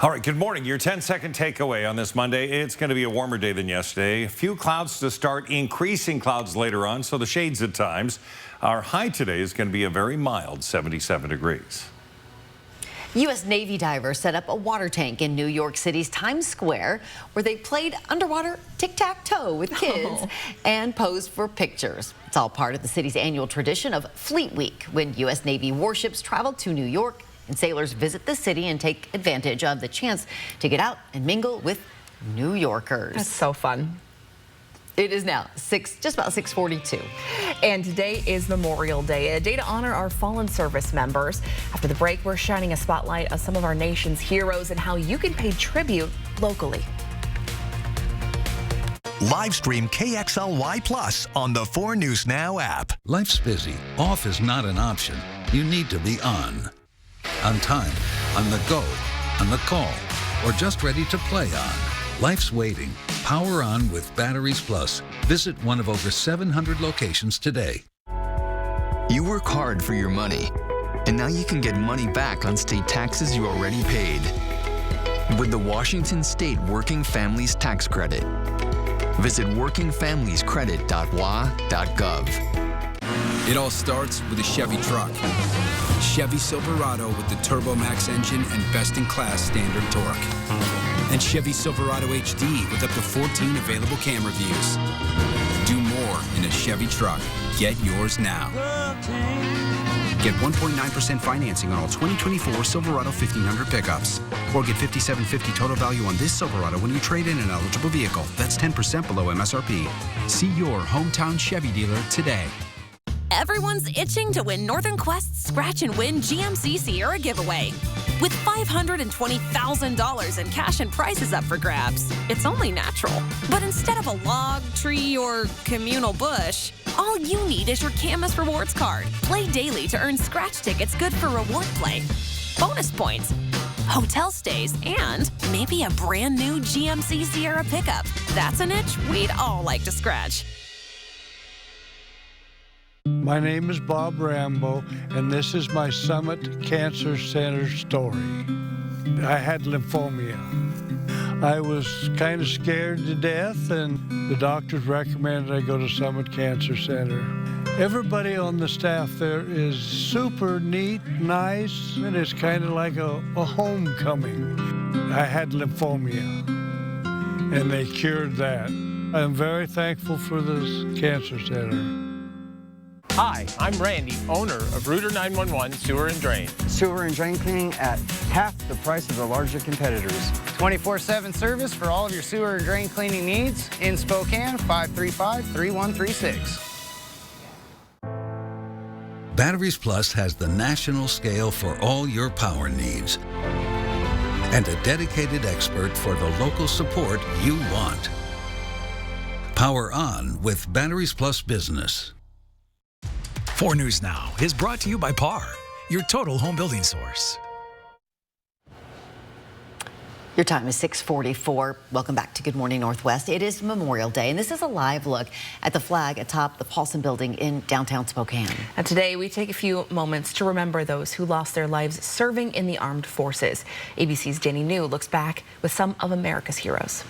All right, good morning. Your 10-second takeaway on this Monday. It's going to be a warmer day than yesterday. A few clouds to start, increasing clouds later on, so the shades at times. Our high today is going to be a very mild 77 degrees. U.S. Navy divers set up a water tank in New York City's Times Square where they played underwater tic-tac-toe with kids and posed for pictures. It's all part of the city's annual tradition of Fleet Week, when U.S. Navy warships travel to New York and sailors visit the city and take advantage of the chance to get out and mingle with New Yorkers. That's so fun. It is now just about 6:42. And today is Memorial Day, a day to honor our fallen service members. After the break, we're shining a spotlight on some of our nation's heroes and how you can pay tribute locally. Live stream KXLY Plus on the 4 News Now app. Life's busy. Off is not an option. You need to be on. On time, on the go, on the call, or just ready to play on. Life's waiting. Power on with Batteries Plus. Visit one of over 700 locations today. You work hard for your money, and now you can get money back on state taxes you already paid with the Washington State Working Families Tax Credit. Visit workingfamiliescredit.wa.gov. It all starts with a Chevy truck. Chevy Silverado with the Turbo Max engine and best-in-class standard torque. And Chevy Silverado HD with up to 14 available camera views. Do more in a Chevy truck. Get yours now. Get 1.9% financing on all 2024 Silverado 1500 pickups. Or get $5,750 total value on this Silverado when you trade in an eligible vehicle. That's 10% below MSRP. See your hometown Chevy dealer today. Everyone's itching to win Northern Quest's Scratch and Win GMC Sierra giveaway. With $520,000 in cash and prizes up for grabs, it's only natural. But instead of a log, tree, or communal bush, all you need is your Camus Rewards card. Play daily to earn scratch tickets good for reward play, bonus points, hotel stays, and maybe a brand new GMC Sierra pickup. That's an itch we'd all like to scratch. My name is Bob Rambo, and this is my Summit Cancer Center story. I had lymphoma. I was kind of scared to death, and the doctors recommended I go to Summit Cancer Center. Everybody on the staff there is super neat, nice, and it's kind of like a homecoming. I had lymphoma, and they cured that. I'm very thankful for this cancer center. Hi, I'm Randy, owner of Rooter 911 Sewer and Drain. Sewer and drain cleaning at half the price of the larger competitors. 24/7 service for all of your sewer and drain cleaning needs in Spokane, 535-3136. Batteries Plus has the national scale for all your power needs and a dedicated expert for the local support you want. Power on with Batteries Plus Business. 4 News Now is brought to you by PAR, your total home building source. Your time is 6:44. Welcome back to Good Morning Northwest. It is Memorial Day, and this is a live look at the flag atop the Paulson Building in downtown Spokane. And today we take a few moments to remember those who lost their lives serving in the armed forces. ABC's Danny New looks back with some of America's heroes.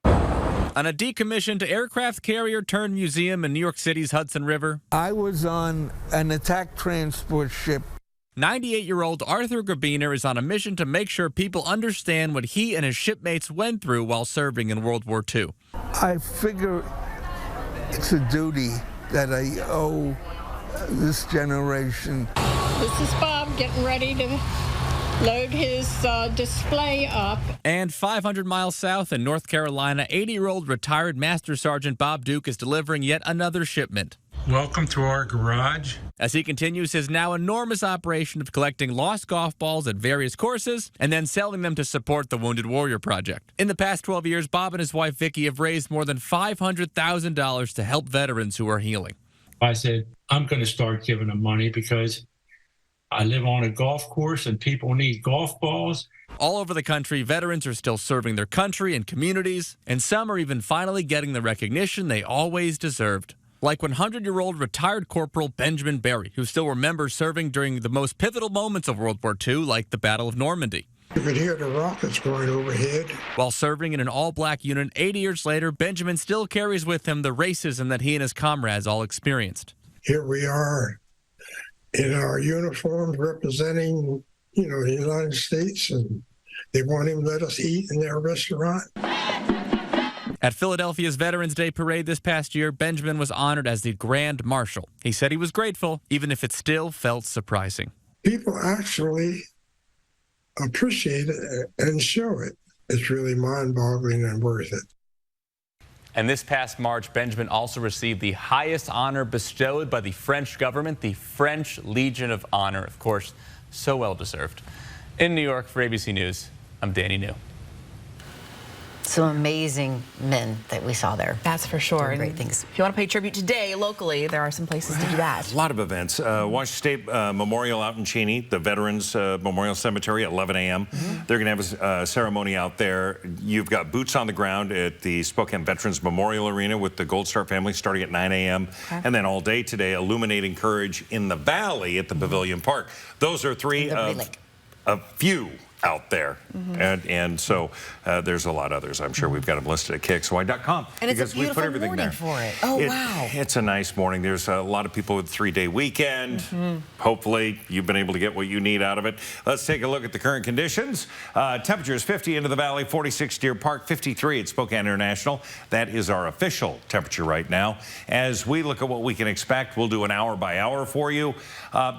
On a decommissioned aircraft carrier turned museum in New York City's Hudson River, I was on an attack transport ship. 98-year-old Arthur Grabiner is on a mission to make sure people understand what he and his shipmates went through while serving in World War II. I figure it's a duty that I owe this generation. This is Bob getting ready to load his display up. And 500 miles south in North Carolina, 80-year-old retired Master Sergeant Bob Duke is delivering yet another shipment. Welcome to our garage. As he continues his now enormous operation of collecting lost golf balls at various courses and then selling them to support the Wounded Warrior Project. In the past 12 years, Bob and his wife Vicki have raised more than $500,000 to help veterans who are healing. I said, I'm going to start giving them money because I live on a golf course and people need golf balls. All over the country, veterans are still serving their country and communities, and some are even finally getting the recognition they always deserved. Like 100-year-old retired Corporal Benjamin Berry, who still remembers serving during the most pivotal moments of World War II, like the Battle of Normandy. You could hear the rockets going overhead. While serving in an all-black unit 80 years later, Benjamin still carries with him the racism that he and his comrades all experienced. Here we are in our uniforms representing, the United States, and they won't even let us eat in their restaurant. At Philadelphia's Veterans Day Parade this past year, Benjamin was honored as the Grand Marshal. He said he was grateful, even if it still felt surprising. People actually appreciate it and show it. It's really mind-boggling and worth it. And this past March, Benjamin also received the highest honor bestowed by the French government, the French Legion of Honor. Of course, so well-deserved. In New York for ABC News, I'm Danny New. Some amazing men that we saw there. That's for sure. Doing great things. If you want to pay tribute today locally, there are some places to do that. A lot of events. Washington State Memorial out in Cheney, the Veterans Memorial Cemetery at 11 a.m. They're going to have a ceremony out there. You've got boots on the ground at the Spokane Veterans Memorial Arena with the Gold Star family starting at 9 a.m. And then all day today, Illuminating Courage in the Valley at the Pavilion Park. Those are three of a few out there. And so there's a lot others. I'm sure we've got them listed at KXY.com. And it's a beautiful morning for it. Oh, wow. It's a nice morning. There's a lot of people with a 3-day weekend. Hopefully you've been able to get what you need out of it. Let's take a look at the current conditions. Temperatures 50 into the valley, 46 Deer Park, 53 at Spokane International. That is our official temperature right now. As we look at what we can expect, we'll do an hour by hour for you.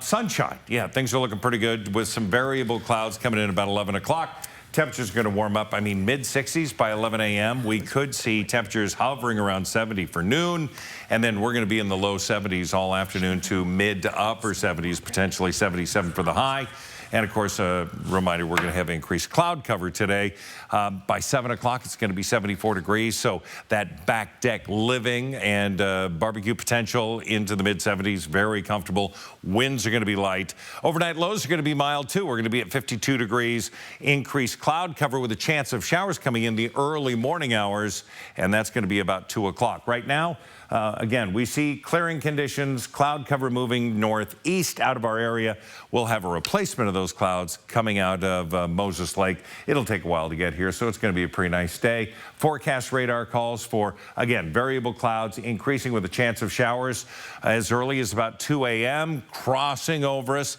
Sunshine. Yeah, things are looking pretty good with some variable clouds coming in about 11 o'clock. Temperatures are going to warm up, mid-60s by 11 a.m. We could see temperatures hovering around 70 for noon, and then we're going to be in the low 70s all afternoon to mid to upper 70s, potentially 77 for the high. And, of course, a reminder, we're going to have increased cloud cover today. By 7 o'clock, it's going to be 74 degrees. So that back deck living and barbecue potential into the mid-70s, very comfortable. Winds are going to be light. Overnight lows are going to be mild, too. We're going to be at 52 degrees. Increased cloud cover with a chance of showers coming in the early morning hours, and that's going to be about 2 o'clock. Right now, again, we see clearing conditions, cloud cover moving northeast out of our area. We'll have a replacement of those clouds coming out of Moses Lake. It'll take a while to get here, so it's going to be a pretty nice day. Forecast radar calls for, again, variable clouds increasing with a chance of showers as early as about 2 a.m., crossing over us,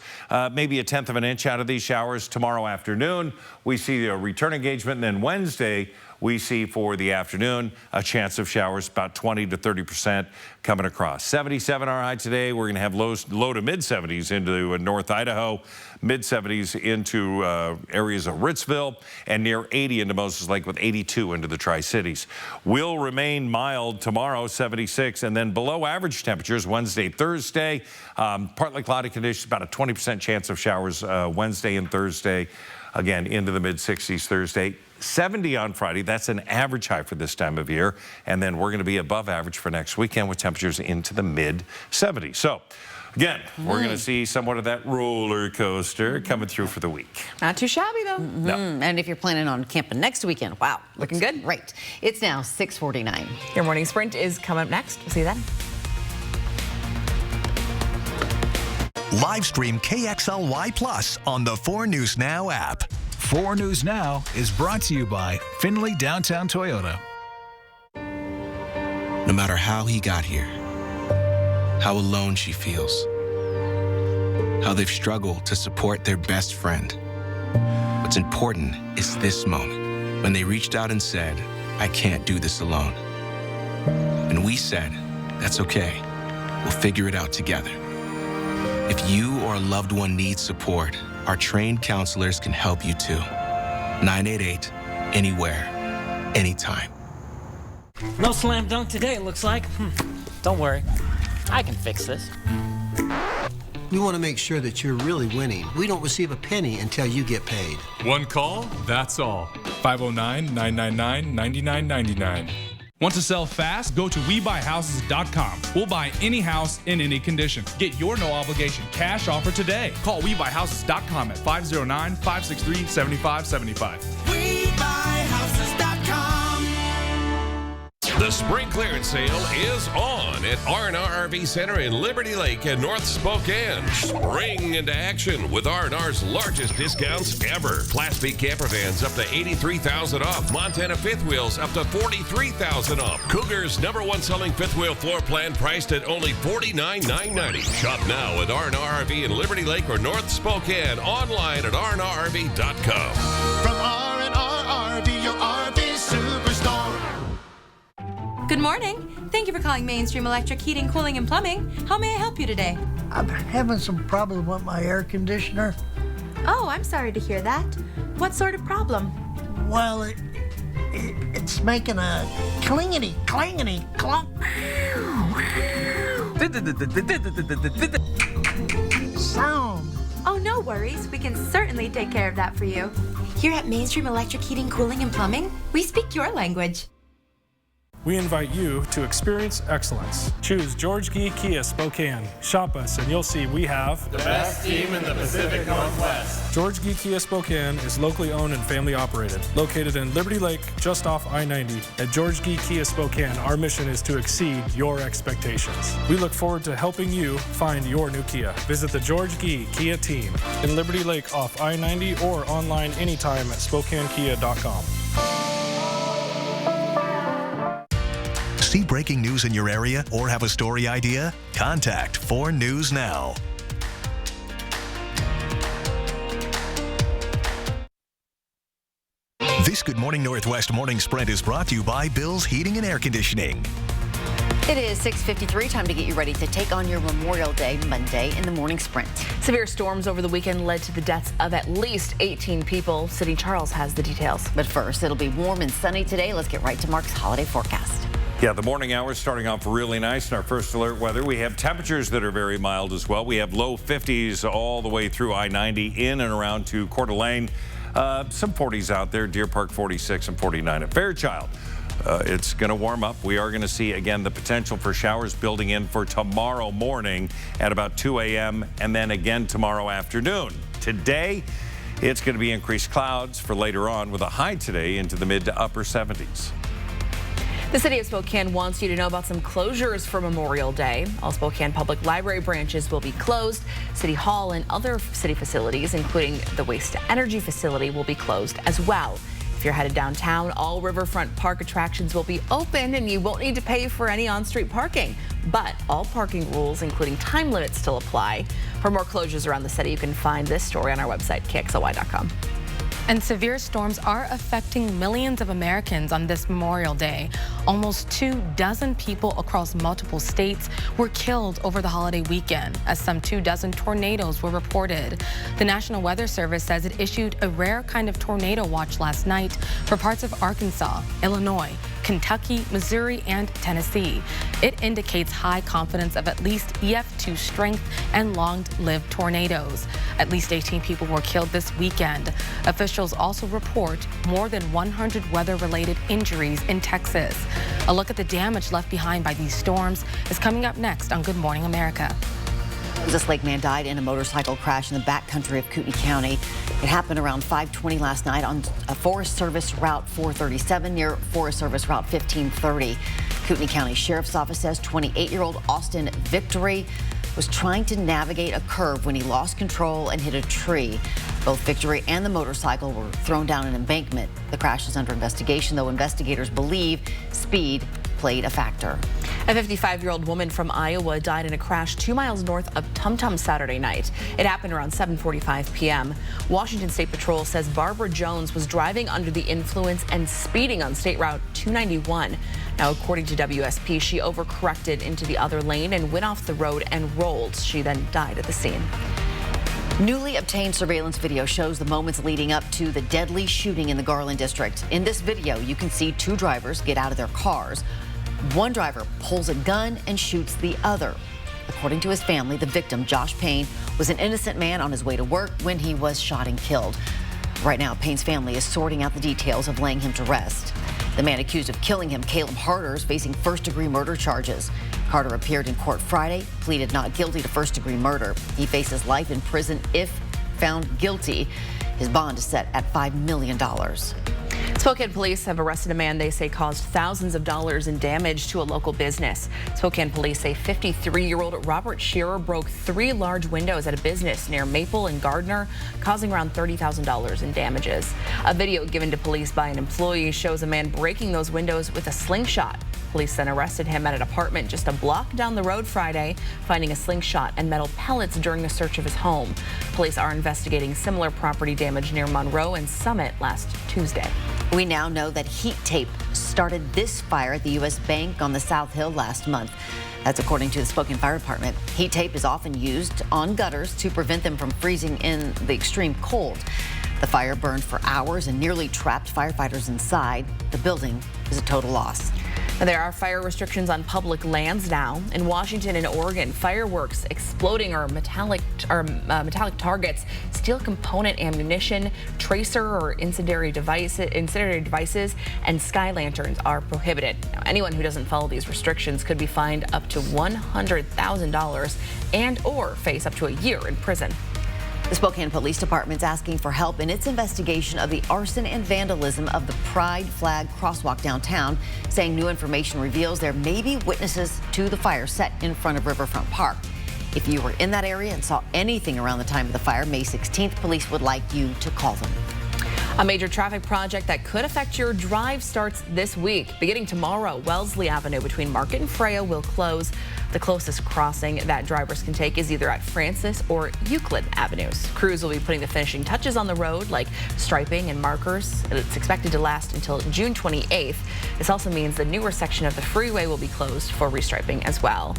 maybe 1/10 of an inch out of these showers tomorrow afternoon. We see a return engagement, and then Wednesday, we see for the afternoon a chance of showers about 20 to 30%. 50% coming across. 77 our high today. We're going to have low to mid 70s into North Idaho, mid 70s into areas of Ritzville, and near 80 into Moses Lake with 82 into the Tri-Cities. Will remain mild tomorrow, 76, and then below average temperatures Wednesday, Thursday. Partly cloudy conditions, about a 20% chance of showers Wednesday and Thursday. Again, into the mid 60s Thursday. 70 on Friday. That's an average high for this time of year. And then we're going to be above average for next weekend with temperatures into the mid 70s. So again, we're going to see somewhat of that roller coaster coming through for the week. Not too shabby, though. No. And if you're planning on camping next weekend, wow. Looking good. Great. It's now 6:49. Your morning sprint is coming up next. We'll see you then. Live stream KXLY Plus on the 4 News Now app. 4 News Now is brought to you by Findlay Downtown Toyota. No matter how he got here, how alone she feels, how they've struggled to support their best friend. What's important is this moment, when they reached out and said, I can't do this alone. And we said, that's okay, we'll figure it out together. If you or a loved one needs support, our trained counselors can help you too. 988, anywhere, anytime. No slam dunk today, it looks like. Don't worry, I can fix this. We want to make sure that you're really winning. We don't receive a penny until you get paid. One call, that's all. 509-999-9999. Want to sell fast? Go to WeBuyHouses.com. We'll buy any house in any condition. Get your no-obligation cash offer today. Call WeBuyHouses.com at 509-563-7575. WeBuyHouses.com. The spring clearance sale is on at R&R RV Center in Liberty Lake and North Spokane. Spring into action with R&R's largest discounts ever. Class B camper vans up to $83,000 off. Montana fifth wheels up to $43,000 off. Cougar's #1 selling fifth wheel floor plan priced at only $49,990. Shop now at R&R RV in Liberty Lake or North Spokane. Online at rnrrv.com. From R&R RV, your RV superstore. Good morning. Thank you for calling Mainstream Electric Heating, Cooling, and Plumbing. How may I help you today? I'm having some problem with my air conditioner. Oh, I'm sorry to hear that. What sort of problem? Well, it's making a clingity, clangity, clunk. Sound. Oh, no worries. We can certainly take care of that for you. Here at Mainstream Electric Heating, Cooling, and Plumbing, we speak your language. We invite you to experience excellence. Choose George Gee Kia Spokane. Shop us and you'll see we have the best team in the Pacific Northwest. George Gee Kia Spokane is locally owned and family operated. Located in Liberty Lake, just off I-90. At George Gee Kia Spokane, our mission is to exceed your expectations. We look forward to helping you find your new Kia. Visit the George Gee Kia team in Liberty Lake off I-90 or online anytime at SpokaneKia.com. See breaking news in your area or have a story idea? Contact 4 News Now. This Good Morning Northwest morning sprint is brought to you by Bill's Heating and Air Conditioning. It is 6:53, time to get you ready to take on your Memorial Day Monday in the morning sprint. Severe storms over the weekend led to the deaths of at least 18 people. City Charles has the details. But first, it'll be warm and sunny today. Let's get right to Mark's holiday forecast. Yeah, the morning hours starting off really nice in our first alert weather. We have temperatures that are very mild as well. We have low 50s all the way through I-90 in and around to Coeur d'Alene. Some 40s out there, Deer Park 46 and 49 at Fairchild. It's going to warm up. We are going to see, again, the potential for showers building in for tomorrow morning at about 2 a.m. and then again tomorrow afternoon. Today, it's going to be increased clouds for later on with a high today into the mid to upper 70s. The City of Spokane wants you to know about some closures for Memorial Day. All Spokane Public Library branches will be closed. City Hall and other city facilities, including the waste-to-energy facility, will be closed as well. If you're headed downtown, all riverfront park attractions will be open and you won't need to pay for any on-street parking. But all parking rules, including time limits, still apply. For more closures around the city, you can find this story on our website, KXLY.com. And severe storms are affecting millions of Americans on this Memorial Day. Almost 24 people across multiple states were killed over the holiday weekend, as some 24 tornadoes were reported. The National Weather Service says it issued a rare kind of tornado watch last night for parts of Arkansas, Illinois, Kentucky, Missouri, and Tennessee. It indicates high confidence of at least EF2 strength and long-lived tornadoes. At least 18 people were killed this weekend. Officials also report more than 100 weather-related injuries in Texas. A look at the damage left behind by these storms is coming up next on Good Morning America. This Lake man died in a motorcycle crash in the backcountry of Kootenai County. It happened around 5:20 last night on a Forest Service Route 437 near Forest Service Route 1530. Kootenai County Sheriff's Office says 28-year-old Austin Victory was trying to navigate a curve when he lost control and hit a tree. Both Victory and the motorcycle were thrown down an embankment. The crash is under investigation, though investigators believe speed played a factor. A 55-year-old woman from Iowa died in a crash 2 miles north of Tum-Tum Saturday night. It happened around 7:45 p.m. Washington State Patrol says Barbara Jones was driving under the influence and speeding on State Route 291. Now, according to WSP, she overcorrected into the other lane and went off the road and rolled. She then died at the scene. Newly obtained surveillance video shows the moments leading up to the deadly shooting in the Garland district. In this video, you can see two drivers get out of their cars. One driver pulls a gun and shoots the other. According to his family, the victim, Josh Payne, was an innocent man on his way to work when he was shot and killed. Right now, Payne's family is sorting out the details of laying him to rest. The man accused of killing him, Caleb Harder, is facing first-degree murder charges. Carter appeared in court Friday, pleaded not guilty to first-degree murder. He faces life in prison if found guilty. His bond is set at $5 million. Spokane police have arrested a man they say caused thousands of dollars in damage to a local business. Spokane police say 53-year-old Robert Shearer broke 3 large windows at a business near Maple and Gardner, causing around $30,000 in damages. A video given to police by an employee shows a man breaking those windows with a slingshot. Police then arrested him at an apartment just a block down the road Friday, finding a slingshot and metal pellets during a search of his home. Police are investigating similar property damage near Monroe and Summit last Tuesday. We now know that heat tape started this fire at the U.S. Bank on the South Hill last month. That's according to the Spokane Fire Department. Heat tape is often used on gutters to prevent them from freezing in the extreme cold. The fire burned for hours and nearly trapped firefighters inside. The building is a total loss. There are fire restrictions on public lands now. In Washington and Oregon, fireworks exploding or metallic targets, steel component ammunition, tracer or incendiary devices, and sky lanterns are prohibited. Now, anyone who doesn't follow these restrictions could be fined up to $100,000 and/or face up to a year in prison. The Spokane Police Department's asking for help in its investigation of the arson and vandalism of the Pride Flag crosswalk downtown, saying new information reveals there may be witnesses to the fire set in front of Riverfront Park. If you were in that area and saw anything around the time of the fire, May 16th, police would like you to call them. A major traffic project that could affect your drive starts this week. Beginning tomorrow, Wellesley Avenue between Market and Freya will close. The closest crossing that drivers can take is either at Francis or Euclid Avenues. Crews will be putting the finishing touches on the road, like striping and markers. It's expected to last until June 28th. This also means the newer section of the freeway will be closed for restriping as well.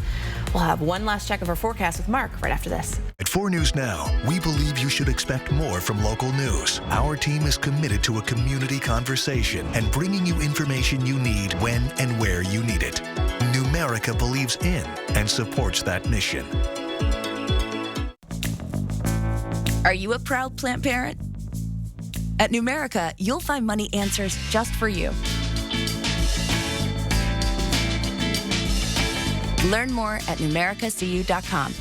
We'll have one last check of our forecast with Mark right after this. At 4 News Now, we believe you should expect more from local news. Our team is committed to a community conversation and bringing you information you need when and where you need it. Numerica believes in and supports that mission. Are you a proud plant parent? At Numerica, you'll find money answers just for you. Learn more at numericacu.com.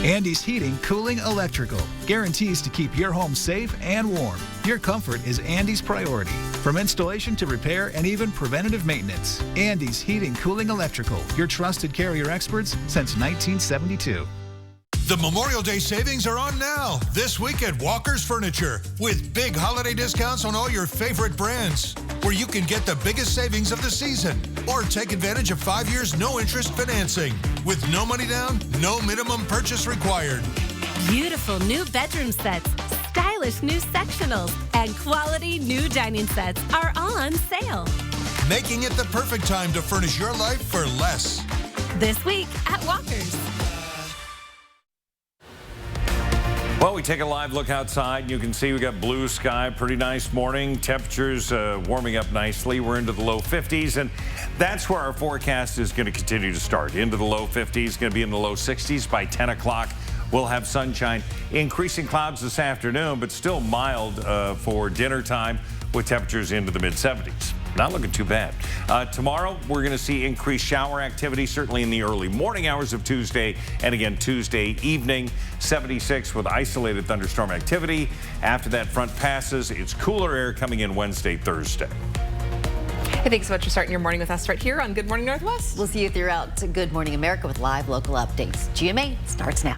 Andy's Heating, Cooling, Electrical guarantees to keep your home safe and warm. Your comfort is Andy's priority. From installation to repair and even preventative maintenance. Andy's Heating, Cooling, Electrical, your trusted Carrier experts since 1972. The Memorial Day savings are on now, this week at Walker's Furniture, with big holiday discounts on all your favorite brands, where you can get the biggest savings of the season, or take advantage of 5 years no-interest financing, with no money down, no minimum purchase required. Beautiful new bedroom sets, stylish stylish new sectionals and quality new dining sets are on sale. Making it the perfect time to furnish your life for less. This week at Walker's. Well, we take a live look outside. You can see we got blue sky, pretty nice morning. Temperatures warming up nicely. We're into the low 50s, and that's where our forecast is going to continue to start. Into the low 50s, going to be in the low 60s by 10 o'clock. We'll have sunshine, increasing clouds this afternoon, but still mild for dinner time with temperatures into the mid-70s. Not looking too bad. Tomorrow, we're going to see increased shower activity, certainly in the early morning hours of Tuesday, and again Tuesday evening, 76 with isolated thunderstorm activity. After that front passes, it's cooler air coming in Wednesday, Thursday. Hey, thanks so much for starting your morning with us right here on Good Morning Northwest. We'll see you throughout Good Morning America with live local updates. GMA starts now.